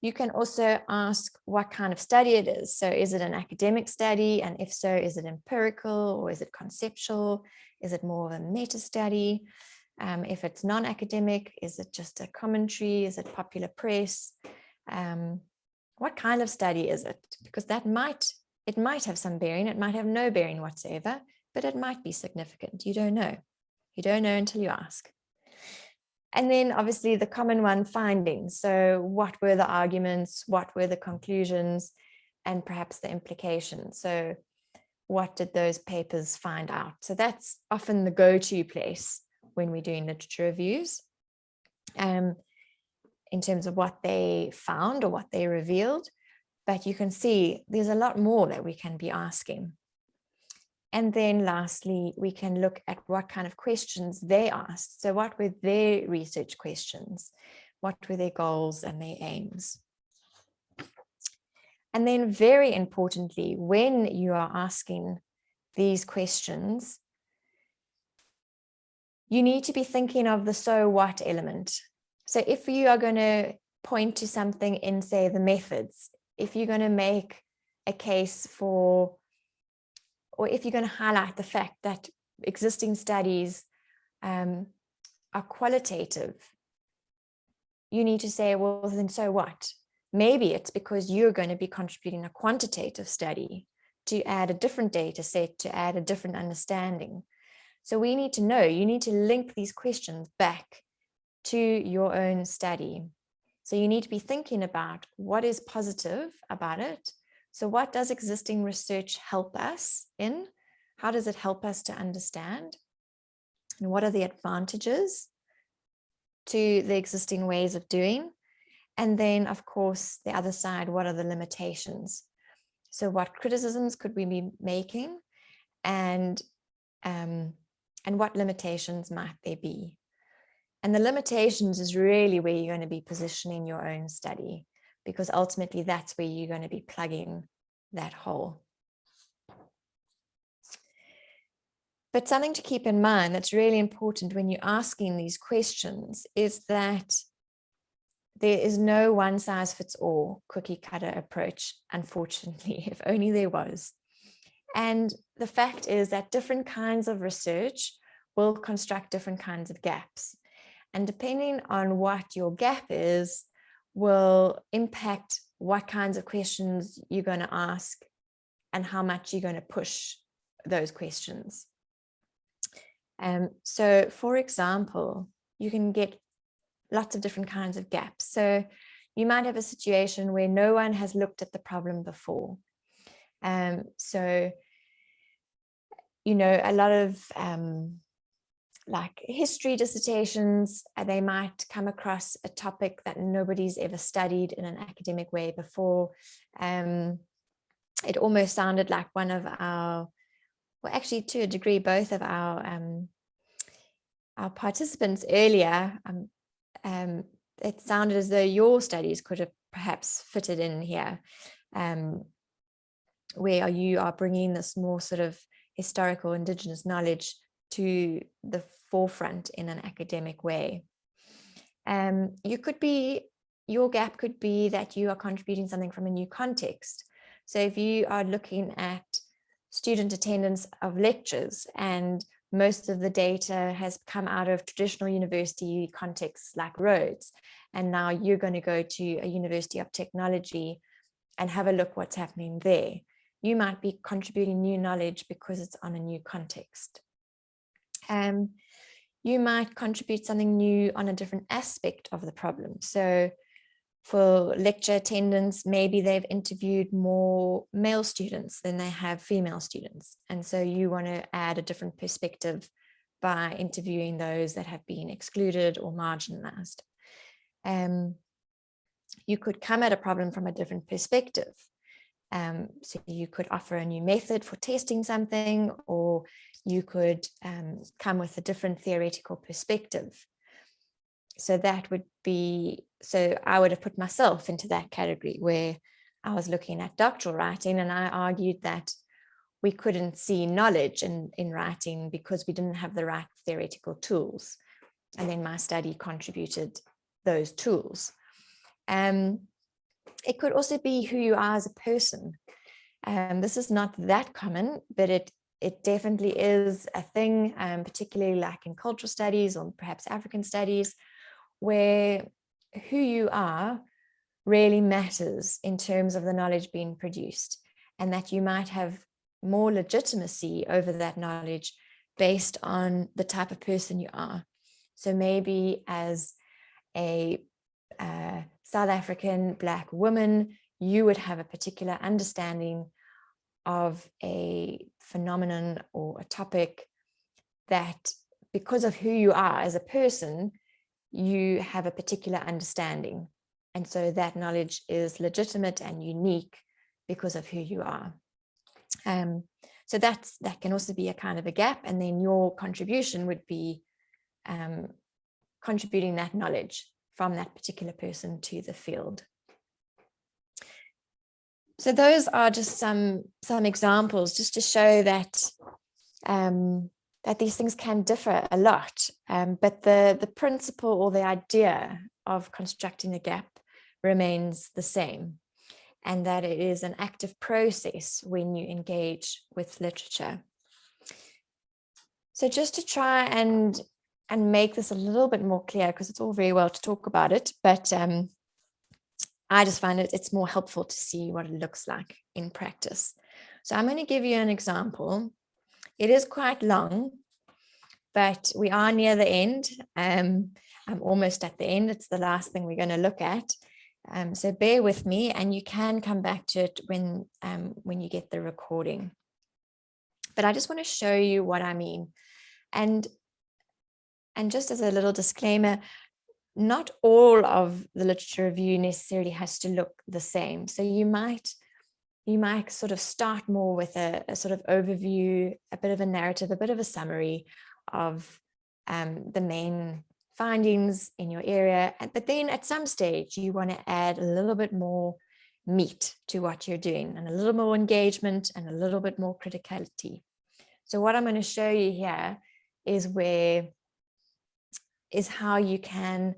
You can also ask what kind of study it is. So is it an academic study? And if so, is it empirical or is it conceptual? Is it more of a meta study? If it's non-academic, is it just a commentary? Is it popular press? What kind of study is it? Because it might have some bearing, it might have no bearing whatsoever, but it might be significant. You don't know. You don't know until you ask. And then obviously the common one, findings. So what were the arguments? What were the conclusions? And perhaps the implications. So what did those papers find out? So that's often the go-to place when we're doing literature reviews. In terms of what they found or what they revealed, but you can see there's a lot more that we can be asking. And then lastly, we can look at what kind of questions they asked. So what were their research questions? What were their goals and their aims? And then very importantly, when you are asking these questions, you need to be thinking of the so what element. So if you are going to point to something in, say, the methods, if you're going to make a case for, or if you're going to highlight the fact that existing studies are qualitative, you need to say, well, then so what? Maybe it's because you're going to be contributing a quantitative study to add a different data set, to add a different understanding. So we need to know, you need to link these questions back to your own study. So you need to be thinking about what is positive about it. So what does existing research help us in? How does it help us to understand? And what are the advantages to the existing ways of doing? And then, of course, the other side, what are the limitations? So what criticisms could we be making? And what limitations might there be? And the limitations is really where you're going to be positioning your own study, because ultimately that's where you're going to be plugging that hole. But something to keep in mind that's really important when you're asking these questions is that there is no one size fits all cookie cutter approach, unfortunately, if only there was. And the fact is that different kinds of research will construct different kinds of gaps. And depending on what your gap is, will impact what kinds of questions you're going to ask and how much you're going to push those questions. So, for example, you can get lots of different kinds of gaps. So you might have a situation where no one has looked at the problem before. So, you know, a lot of like history dissertations, they might come across a topic that nobody's ever studied in an academic way before. It almost sounded like one of our, well, actually to a degree, both of our participants earlier, it sounded as though your studies could have perhaps fitted in here, where you are bringing this more sort of historical Indigenous knowledge to the forefront in an academic way. Your gap could be that you are contributing something from a new context. So if you are looking at student attendance of lectures and most of the data has come out of traditional university contexts like Rhodes, and now you're going to go to a university of technology and have a look what's happening there. You might be contributing new knowledge because it's on a new context. You might contribute something new on a different aspect of the problem. So for lecture attendance, maybe they've interviewed more male students than they have female students. And so you want to add a different perspective by interviewing those that have been excluded or marginalized. You could come at a problem from a different perspective. So you could offer a new method for testing something, or you could come with a different theoretical perspective. So that would be, so I would have put myself into that category where I was looking at doctoral writing, and I argued that we couldn't see knowledge in writing because we didn't have the right theoretical tools. And then my study contributed those tools. It could also be who you are as a person. This is not that common, but it definitely is a thing, particularly like in cultural studies or perhaps African studies, where who you are really matters in terms of the knowledge being produced, and that you might have more legitimacy over that knowledge based on the type of person you are. So maybe as a South African Black woman, you would have a particular understanding of a phenomenon or a topic that, because of who you are as a person, you have a particular understanding. And so that knowledge is legitimate and unique because of who you are. So that can also be a kind of a gap. And then your contribution would be contributing that knowledge from that particular person to the field. So those are just some examples just to show that that these things can differ a lot, but the principle or the idea of constructing a gap remains the same, and that it is an active process when you engage with literature. So just to try and make this a little bit more clear, because it's all very well to talk about it, but I just find it's more helpful to see what it looks like in practice. So I'm going to give you an example. It is quite long, but we are near the end. I'm almost at the end. It's the last thing we're going to look at. So bear with me, and you can come back to it when you get the recording. But I just want to show you what I mean. And just as a little disclaimer, not all of the literature review necessarily has to look the same. So you might sort of start more with a sort of overview, a bit of a narrative, a bit of a summary of the main findings in your area. But then at some stage, you want to add a little bit more meat to what you're doing, and a little more engagement and a little bit more criticality. So what I'm going to show you here is how you can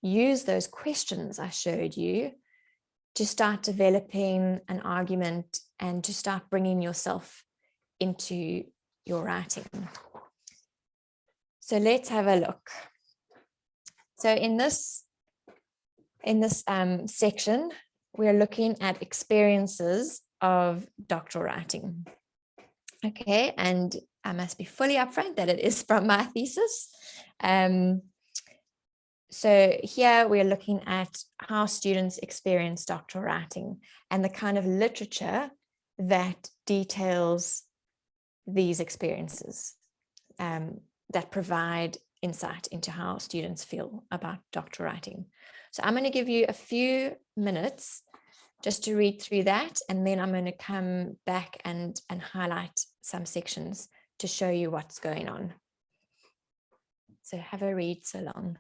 use those questions I showed you to start developing an argument and to start bringing yourself into your writing. So let's have a look. So in this section, we're looking at experiences of doctoral writing. Okay, and I must be fully upfront that it is from my thesis. So here we're looking at how students experience doctoral writing and the kind of literature that details these experiences, that provide insight into how students feel about doctoral writing. So I'm going to give you a few minutes just to read through that, and then I'm going to come back and highlight some sections to show you what's going on. So have a read so long.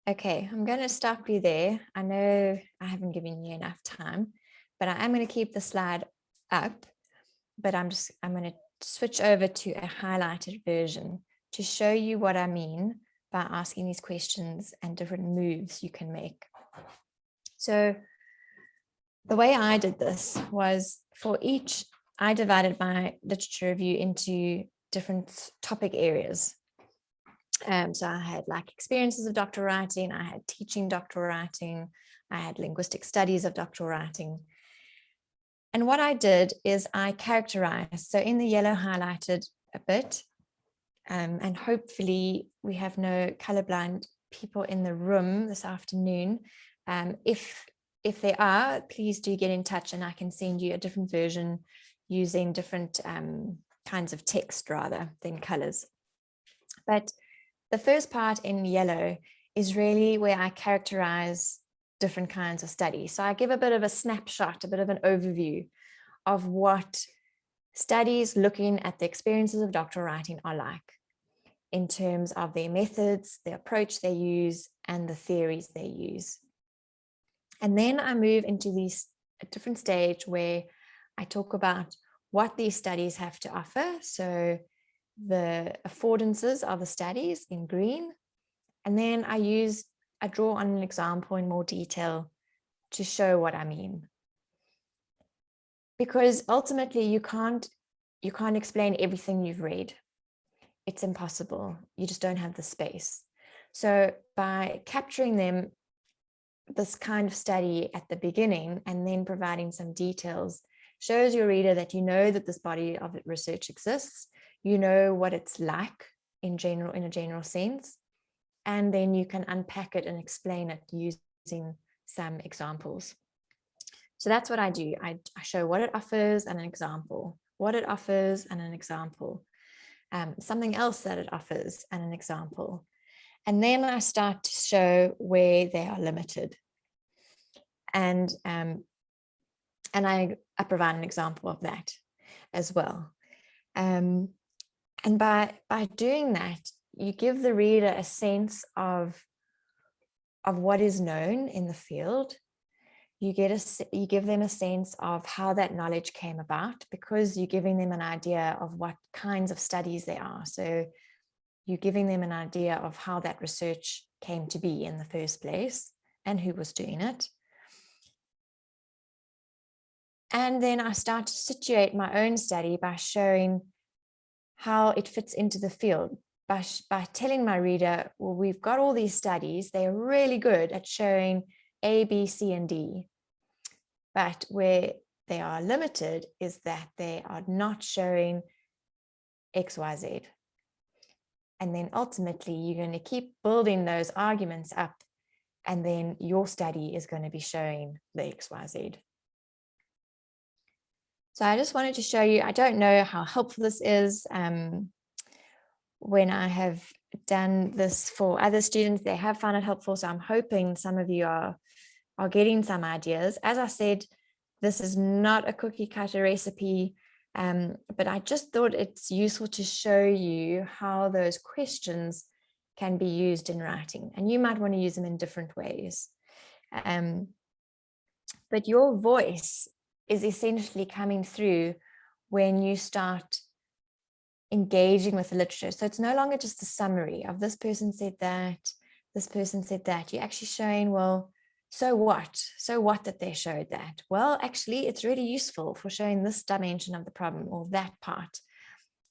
Okay, I'm going to stop you there. I know I haven't given you enough time, but I am going to keep the slide up, but I'm going to switch over to a highlighted version to show you what I mean by asking these questions and different moves you can make. So the way I did this was, for each, I divided my literature review into different topic areas. So I had like experiences of doctoral writing, I had teaching doctoral writing, I had linguistic studies of doctoral writing. And what I did is I characterized, so in the yellow highlighted a bit, and hopefully we have no colorblind people in the room this afternoon. If there are, please do get in touch and I can send you a different version using different kinds of text rather than colors. But the first part in yellow is really where I characterize different kinds of studies. So I give a bit of a snapshot, a bit of an overview of what studies looking at the experiences of doctoral writing are like in terms of their methods, the approach they use, and the theories they use. And then I move into a different stage where I talk about what these studies have to offer. So the affordances of the studies in green, and then I draw on an example in more detail to show what I mean. Because ultimately you can't explain everything you've read. It's impossible. You just don't have the space. So by capturing this kind of study at the beginning and then providing some details shows your reader that you know that this body of research exists. You know what it's like in a general sense, and then you can unpack it and explain it using some examples. So that's what I do. I show what it offers and an example, what it offers and an example, something else that it offers and an example. And then I start to show where they are limited. And I provide an example of that as well. And by doing that, you give the reader a sense of what is known in the field. You give them a sense of how that knowledge came about, because you're giving them an idea of what kinds of studies there are. So you're giving them an idea of how that research came to be in the first place and who was doing it. And then I start to situate my own study by showing how it fits into the field, by telling my reader, well, we've got all these studies, they're really good at showing A, B, C, and D. But where they are limited is that they are not showing X, Y, Z. And then ultimately, you're going to keep building those arguments up, and then your study is going to be showing the X, Y, Z. So I just wanted to show you, I don't know how helpful this is. When I have done this for other students, they have found it helpful. So I'm hoping some of you are getting some ideas. As I said, this is not a cookie cutter recipe, but I just thought it's useful to show you how those questions can be used in writing, and you might want to use them in different ways. But your voice is essentially coming through when you start engaging with the literature. So it's no longer just a summary of this person said that, this person said that. You're actually showing, well, so what? So what that they showed that? Well, actually, it's really useful for showing this dimension of the problem or that part.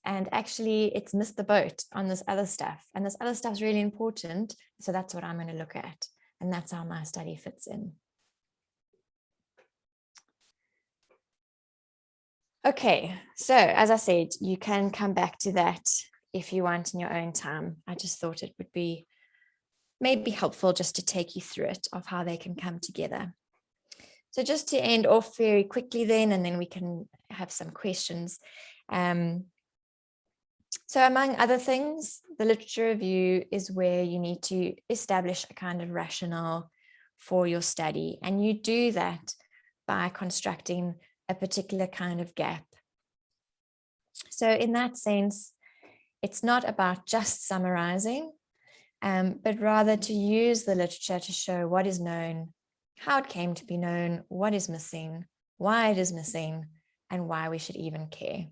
And actually, it's missed the boat on this other stuff. And this other stuff is really important. So that's what I'm going to look at. And that's how my study fits in. Okay, so as I said, you can come back to that if you want in your own time. I just thought it would be maybe helpful just to take you through it, of how they can come together. So just to end off very quickly then, and then we can have some questions. So among other things, the literature review is where you need to establish a kind of rationale for your study. And you do that by constructing a particular kind of gap. So in that sense, it's not about just summarizing, but rather to use the literature to show what is known, how it came to be known, what is missing, why it is missing, and why we should even care.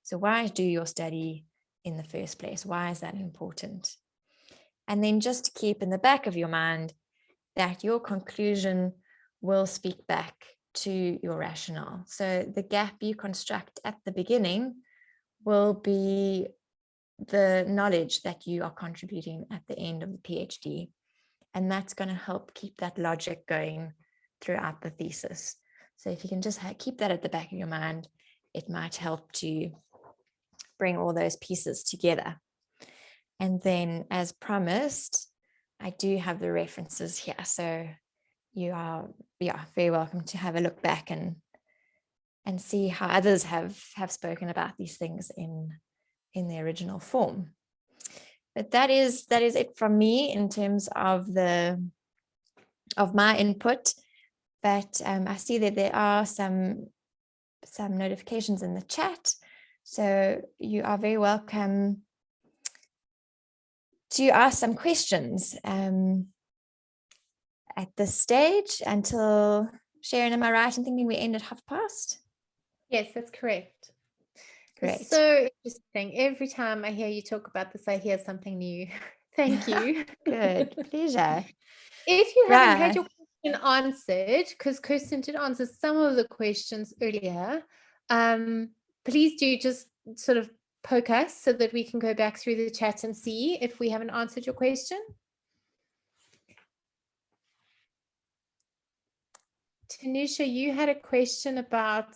So why do your study in the first place? Why is that important? And then just to keep in the back of your mind that your conclusion will speak back to your rationale. So the gap you construct at the beginning will be the knowledge that you are contributing at the end of the PhD. And that's going to help keep that logic going throughout the thesis. So if you can just keep that at the back of your mind, it might help to bring all those pieces together. And then, as promised, I do have the references here. So you are very welcome to have a look back and see how others have spoken about these things in the original form. But that is it from me in terms of my input. But I see that there are some notifications in the chat. So you are very welcome to ask some questions at this stage until, Sharon, am I right in thinking we end at past? Yes, that's correct. Great. It's so interesting. Every time I hear you talk about this, I hear something new. Thank you. Good, pleasure. If you haven't had your question answered, because Kirstin did answer some of the questions earlier, please do just sort of poke us so that we can go back through the chat and see if we haven't answered your question. Tanisha, you had a question about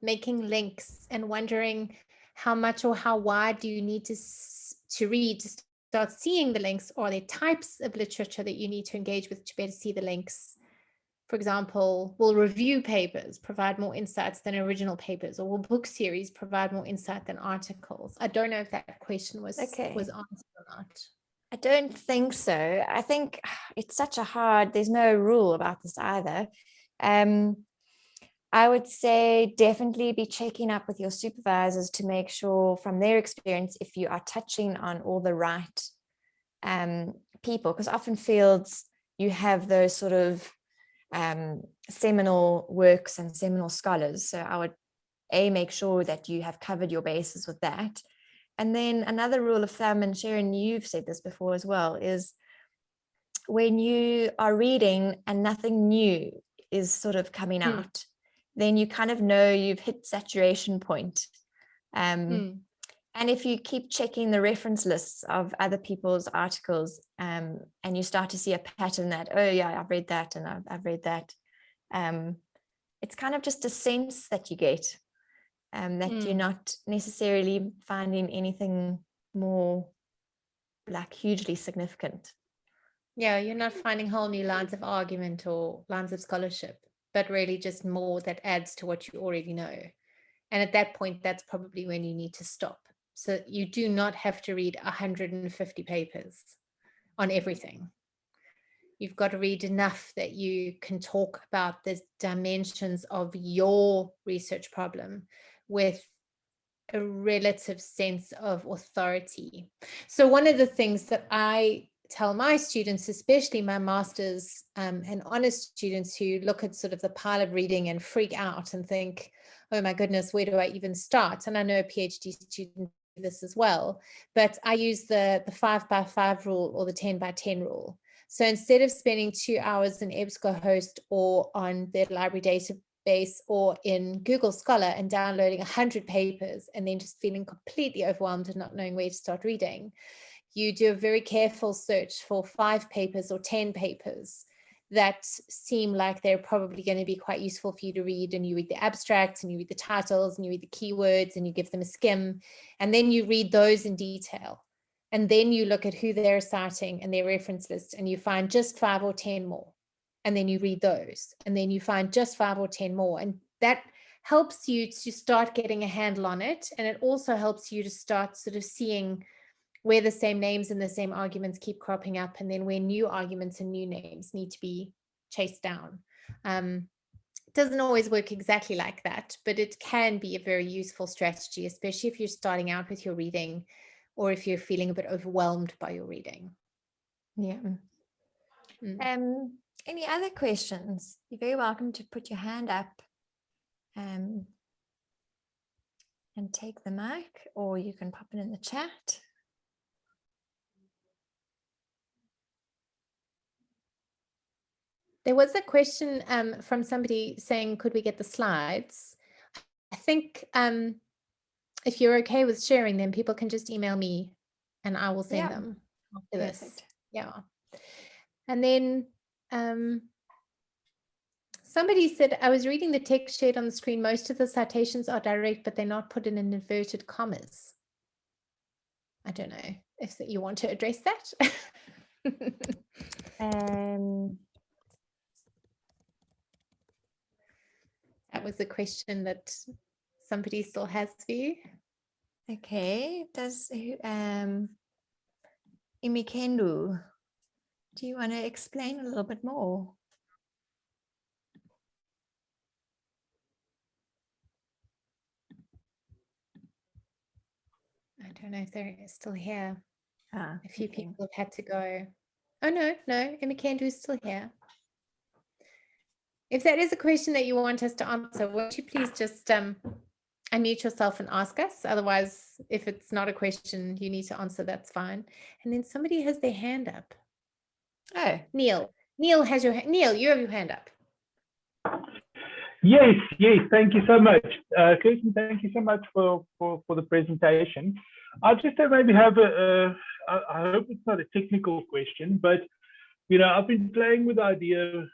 making links and wondering how much or how wide do you need to read to start seeing the links, or are there types of literature that you need to engage with to better see the links? For example, will review papers provide more insights than original papers, or will book series provide more insight than articles? I don't know if that question was answered or not. I don't think so. I think it's such a hard, there's no rule about this either. I would say definitely be checking up with your supervisors to make sure from their experience if you are touching on all the right people, because often fields you have those sort of seminal works and seminal scholars. So I would make sure that you have covered your bases with that. And then another rule of thumb, and Sharon, you've said this before as well, is when you are reading and nothing new is sort of coming out, then you kind of know you've hit saturation point. And if you keep checking the reference lists of other people's articles and you start to see a pattern that, oh yeah, I've read that and I've read that, it's kind of just a sense that you get. That you're not necessarily finding anything more like hugely significant. Yeah, you're not finding whole new lines of argument or lines of scholarship, but really just more that adds to what you already know. And at that point, that's probably when you need to stop. So you do not have to read 150 papers on everything. You've got to read enough that you can talk about the dimensions of your research problem with a relative sense of authority. So one of the things that I tell my students, especially my master's and honors students who look at sort of the pile of reading and freak out and think, oh my goodness, where do I even start? And I know a PhD student do this as well, but I use the 5x5 rule or the 10x10 rule. So instead of spending 2 hours in EBSCOhost or on their library database or in Google Scholar and downloading 100 papers and then just feeling completely overwhelmed and not knowing where to start reading, you do a very careful search for 5 papers or 10 papers that seem like they're probably going to be quite useful for you to read, and you read the abstracts and you read the titles and you read the keywords and you give them a skim, and then you read those in detail. And then you look at who they're citing and their reference list, and you find just 5 or 10 more. And then you read those, and then you find just 5 or 10 more. And that helps you to start getting a handle on it. And it also helps you to start sort of seeing where the same names and the same arguments keep cropping up, and then where new arguments and new names need to be chased down. It doesn't always work exactly like that, but it can be a very useful strategy, especially if you're starting out with your reading, or if you're feeling a bit overwhelmed by your reading. Yeah. Any other questions? You're very welcome to put your hand up and take the mic, or you can pop it in the chat. There was a question from somebody saying, could we get the slides? I think if you're okay with sharing them, people can just email me and I will send them after this. Perfect. Yeah. And then somebody said, I was reading the text shared on the screen. Most of the citations are direct, but they're not put in inverted commas. I don't know if you want to address that. That was a question that somebody still has for you. Okay. Does Imikendu, do you want to explain a little bit more? I don't know if they're still here. A few people have had to go. Oh, no, Imikendu is still here. If that is a question that you want us to answer, won't you please just unmute yourself and ask us? Otherwise, if it's not a question you need to answer, that's fine. And then somebody has their hand up. Oh, Neil has your hand. Neil, you have your hand up. Yes, thank you so much. Kirstin, thank you so much for the presentation. I just maybe have I hope it's not a technical question, but I've been playing with the idea,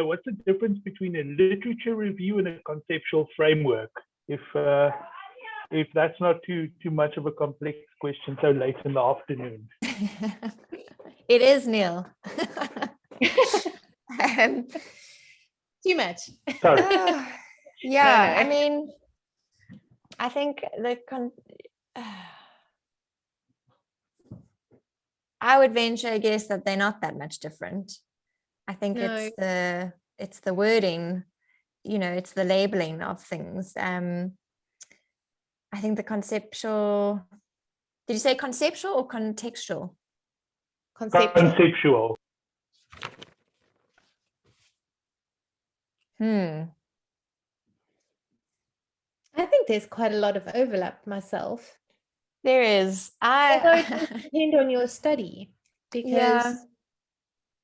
what's the difference between a literature review and a conceptual framework? If that's not too much of a complex question so late in the afternoon. It is, Neil. Too much. Sorry. Yeah, No. I mean, I think I would venture a guess that they're not that much different. I think it's the wording, it's the labeling of things. I think the conceptual, did you say conceptual or contextual? Conceptual. I think there's quite a lot of overlap myself. There is. Although it does depend on your study, because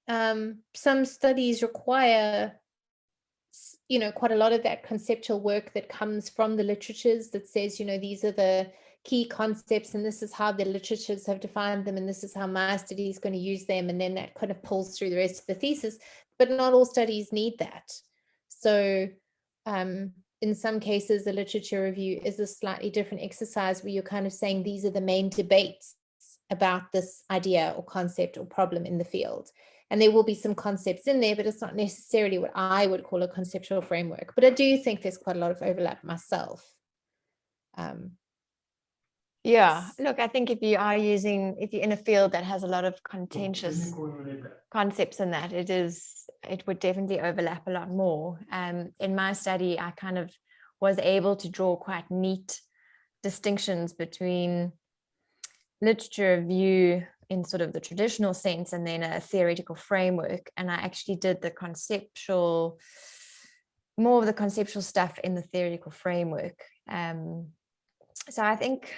some studies require, quite a lot of that conceptual work that comes from the literatures that says, these are the key concepts and this is how the literatures have defined them and this is how my study is going to use them, and then that kind of pulls through the rest of the thesis. But not all studies need that. So in some cases, the literature review is a slightly different exercise where you're kind of saying these are the main debates about this idea or concept or problem in the field. And there will be some concepts in there, but it's not necessarily what I would call a conceptual framework. But I do think there's quite a lot of overlap myself. Yeah, look, I think if you're in a field that has a lot of contentious concepts in that, it would definitely overlap a lot more. In my study, I kind of was able to draw quite neat distinctions between literature review in sort of the traditional sense and then a theoretical framework. And I actually did more of the conceptual stuff in the theoretical framework. So I think,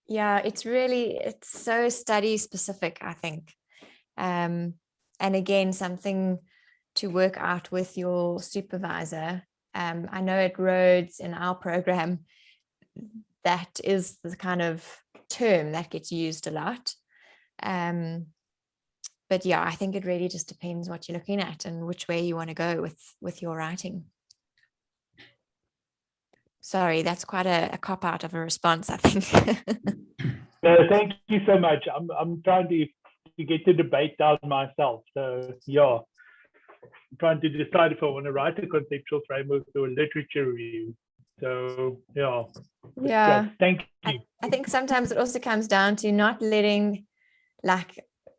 it's so study specific, I think. And again, something to work out with your supervisor. I know at Rhodes in our program, that is the kind of term that gets used a lot. But yeah, I think it really just depends what you're looking at and which way you want to go with your writing. Sorry, that's quite a cop-out of a response, I think. No, thank you so much. I'm trying to get the debate down myself. So yeah, I'm trying to decide if I want to write a conceptual framework or a literature review. So yeah. Thank you. I think sometimes it also comes down to not letting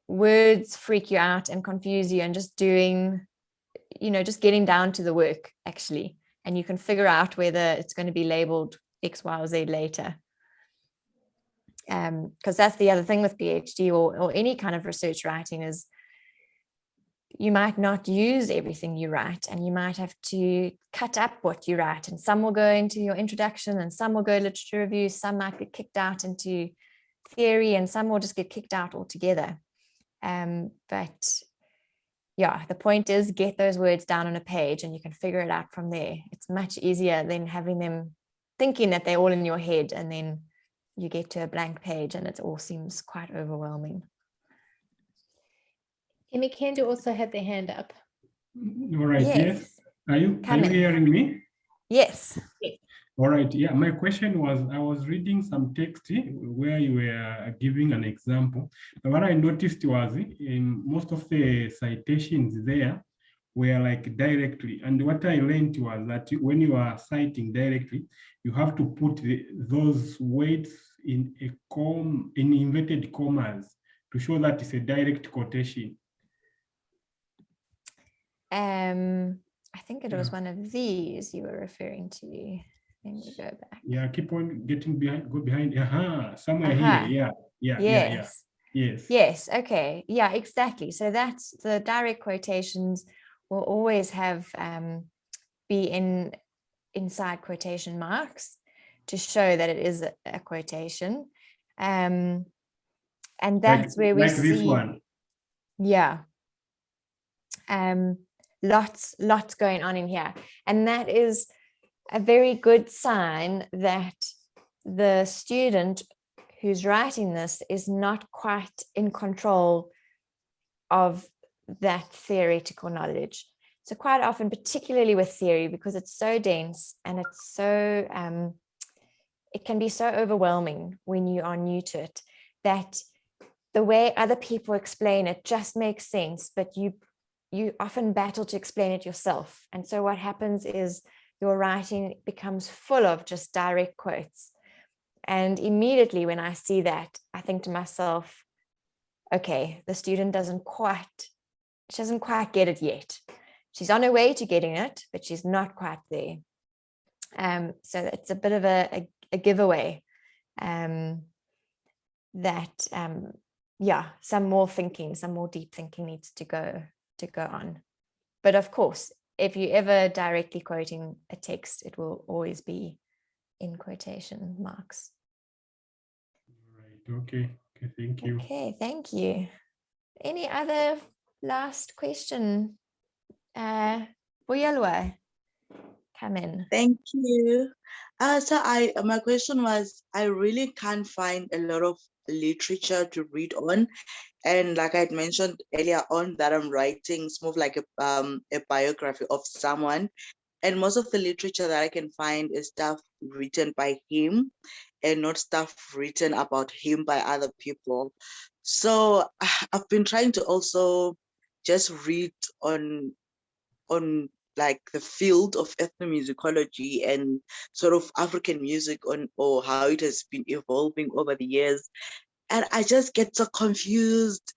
words freak you out and confuse you, and just doing, just getting down to the work actually. And you can figure out whether it's going to be labeled X, Y, or Z later. Because that's the other thing with PhD or any kind of research writing is you might not use everything you write, and you might have to cut up what you write, and some will go into your introduction and some will go literature review, some might get kicked out into theory, and some will just get kicked out altogether. But yeah, the point is get those words down on a page and you can figure it out from there. It's much easier than having them thinking that they're all in your head, and then you get to a blank page and it all seems quite overwhelming. Timmy Kendo also had their hand up. All right, yes. Are you hearing me? Yes. All right, yeah, my question was, I was reading some text where you were giving an example. But what I noticed was in most of the citations there were like directly. And what I learned was that when you are citing directly, you have to put those words in inverted commas to show that it's a direct quotation. I think it was one of these you were referring to. Let me go back. Yeah, keep on getting behind, go behind. Somewhere here. Yes. Okay. Yeah, exactly. So that's the direct quotations will always have be inside quotation marks to show that it is a quotation. And that's where we like see this one. Yeah. Lots going on in here. And that is a very good sign that the student who's writing this is not quite in control of that theoretical knowledge. So quite often, particularly with theory, because it's so dense and it's so, it can be so overwhelming when you are new to it, that the way other people explain it just makes sense, but you often battle to explain it yourself. And so what happens is your writing becomes full of just direct quotes. And immediately when I see that, I think to myself, okay, the student doesn't quite get it yet. She's on her way to getting it, but she's not quite there. So it's a bit of a giveaway that, some more deep thinking needs to go on. But of course, if you ever directly quoting a text, it will always be in quotation marks. Right. Okay. Thank you. Okay, thank you. Any other last question? Boyelwa, come in. Thank you. So my question was, I really can't find a lot of literature to read on. And like I had mentioned earlier on, that I'm writing, it's more like a biography of someone. And most of the literature that I can find is stuff written by him and not stuff written about him by other people. So I've been trying to also just read on like the field of ethnomusicology and sort of African music or how it has been evolving over the years. And I just get so confused.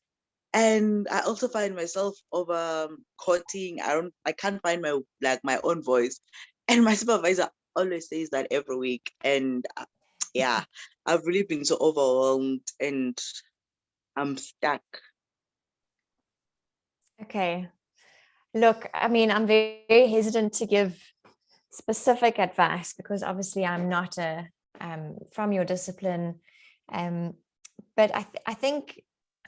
And I also find myself over quoting. I can't find my own voice. And my supervisor always says that every week. And I've really been so overwhelmed and I'm stuck. Okay. Look, I mean, I'm very hesitant to give specific advice because obviously I'm not from your discipline. But I think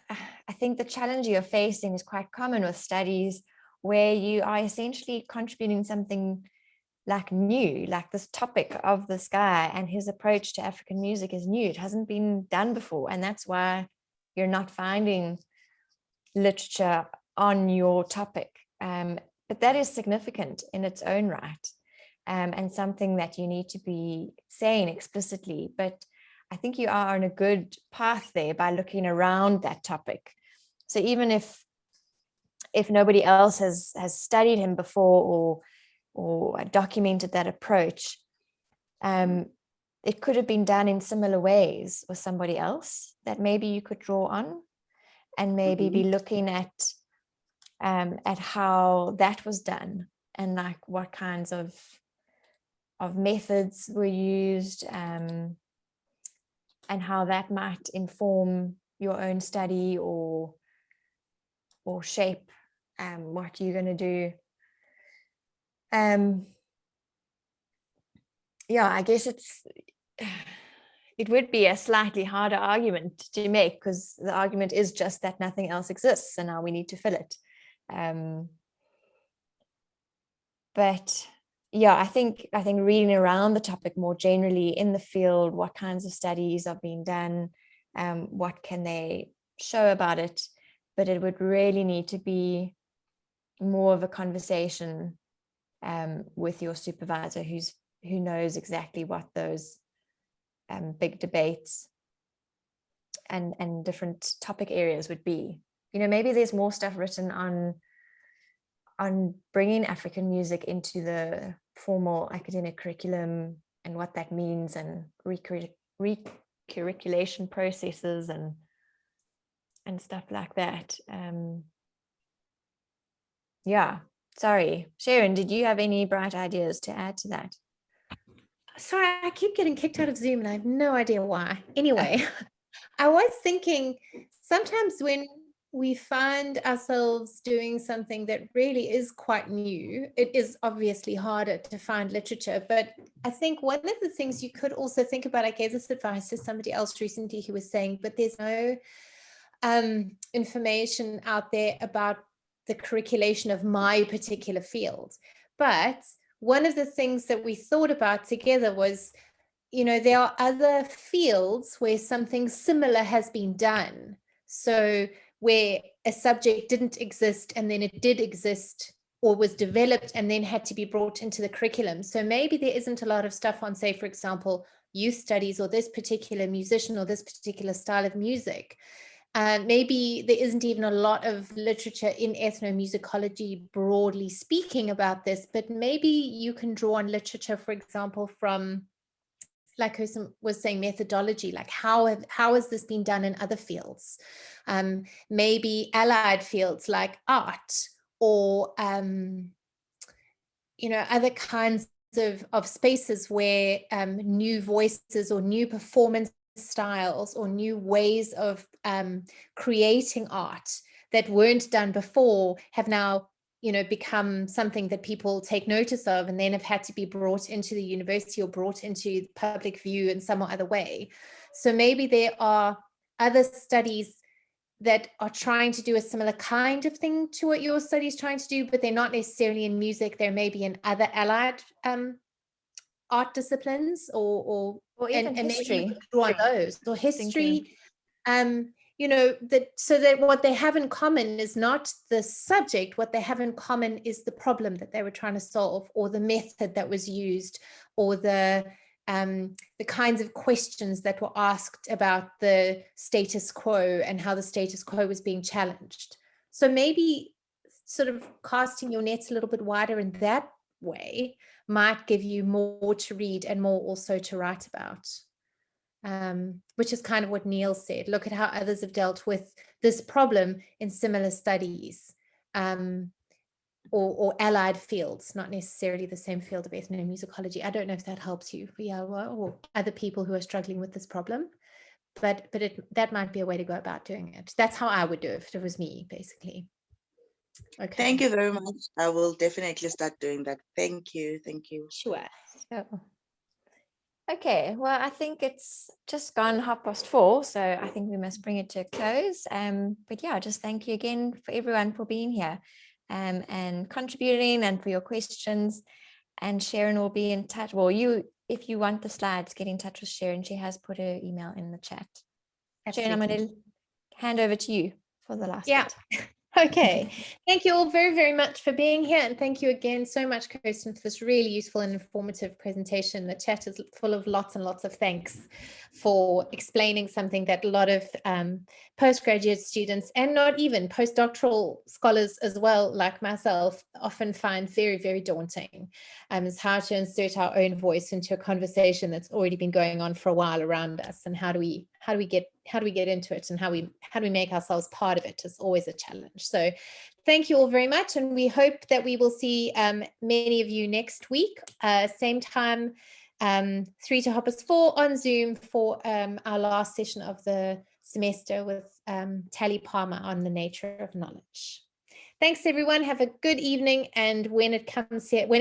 the challenge you're facing is quite common with studies where you are essentially contributing something like new, like this topic of this guy and his approach to African music is new. It hasn't been done before. And that's why you're not finding literature on your topic. But that is significant in its own right, and something that you need to be saying explicitly. But I think you are on a good path there by looking around that topic. So even if nobody else has studied him before or documented that approach, it could have been done in similar ways with somebody else that maybe you could draw on, and maybe be looking at how that was done and like what kinds of methods were used, and how that might inform your own study or shape what you're going to do. Yeah, I guess it would be a slightly harder argument to make, because the argument is just that nothing else exists and now we need to fill it. But yeah, I think reading around the topic more generally in the field, what kinds of studies are being done, what can they show about it, but it would really need to be more of a conversation with your supervisor who knows exactly what those big debates and different topic areas would be. Maybe there's more stuff written on bringing African music into the formal academic curriculum and what that means, and recurriculation processes and stuff like that. Yeah, sorry. Sharon, did you have any bright ideas to add to that? Sorry, I keep getting kicked out of Zoom and I have no idea why. Anyway, I was thinking sometimes when we find ourselves doing something that really is quite new, it is obviously harder to find literature. But I think one of the things you could also think about, I gave this advice to somebody else recently who was saying, but there's no information out there about the curriculation of my particular field. But one of the things that we thought about together was, there are other fields where something similar has been done. So where a subject didn't exist and then it did exist, or was developed and then had to be brought into the curriculum. So maybe there isn't a lot of stuff on, say, for example, youth studies or this particular musician or this particular style of music. Maybe there isn't even a lot of literature in ethnomusicology, broadly speaking, about this, but maybe you can draw on literature, for example, from, like Kirstin was saying, methodology, like how has this been done in other fields? Maybe allied fields like art or, other kinds of spaces where new voices or new performance styles or new ways of creating art that weren't done before have now become something that people take notice of, and then have had to be brought into the university or brought into public view in some other way. So maybe there are other studies that are trying to do a similar kind of thing to what your study is trying to do, but they're not necessarily in music. They're maybe in other allied art disciplines or even history. Maybe draw on those, or history. So that what they have in common is not the subject. What they have in common is the problem that they were trying to solve, or the method that was used, or the kinds of questions that were asked about the status quo and how the status quo was being challenged. So maybe sort of casting your nets a little bit wider in that way might give you more to read and more also to write about. Which is kind of what Neil said. Look at how others have dealt with this problem in similar studies, or allied fields, not necessarily the same field of ethnomusicology. I don't know if that helps you, or other people who are struggling with this problem, but that might be a way to go about doing it. That's how I would do it if it was me, basically. Okay. Thank you very much. I will definitely start doing that. Thank you. Sure. So, okay, well, I think it's just gone 4:30, so I think we must bring it to a close. But yeah, just thank you again for everyone for being here and contributing, and for your questions. And Sharon will be in touch. Well, if you want the slides, get in touch with Sharon. She has put her email in the chat. Absolutely. Sharon, I'm going to hand over to you for the last bit. Okay, thank you all very, very much for being here, and thank you again so much, Kirstin, for this really useful and informative presentation. The chat is full of lots and lots of thanks for explaining something that a lot of postgraduate students, and not even postdoctoral scholars as well, like myself, often find very, very daunting. Is how to insert our own voice into a conversation that's already been going on for a while around us, and how do we get into it, and how do we make ourselves part of it is always a challenge. So thank you all very much, and we hope that we will see many of you next week, same time, 3 to 4 on Zoom for our last session of the semester with Tally Palmer on the nature of knowledge. Thanks, everyone. Have a good evening. And when it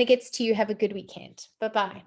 gets to you, have a good weekend. Bye-bye.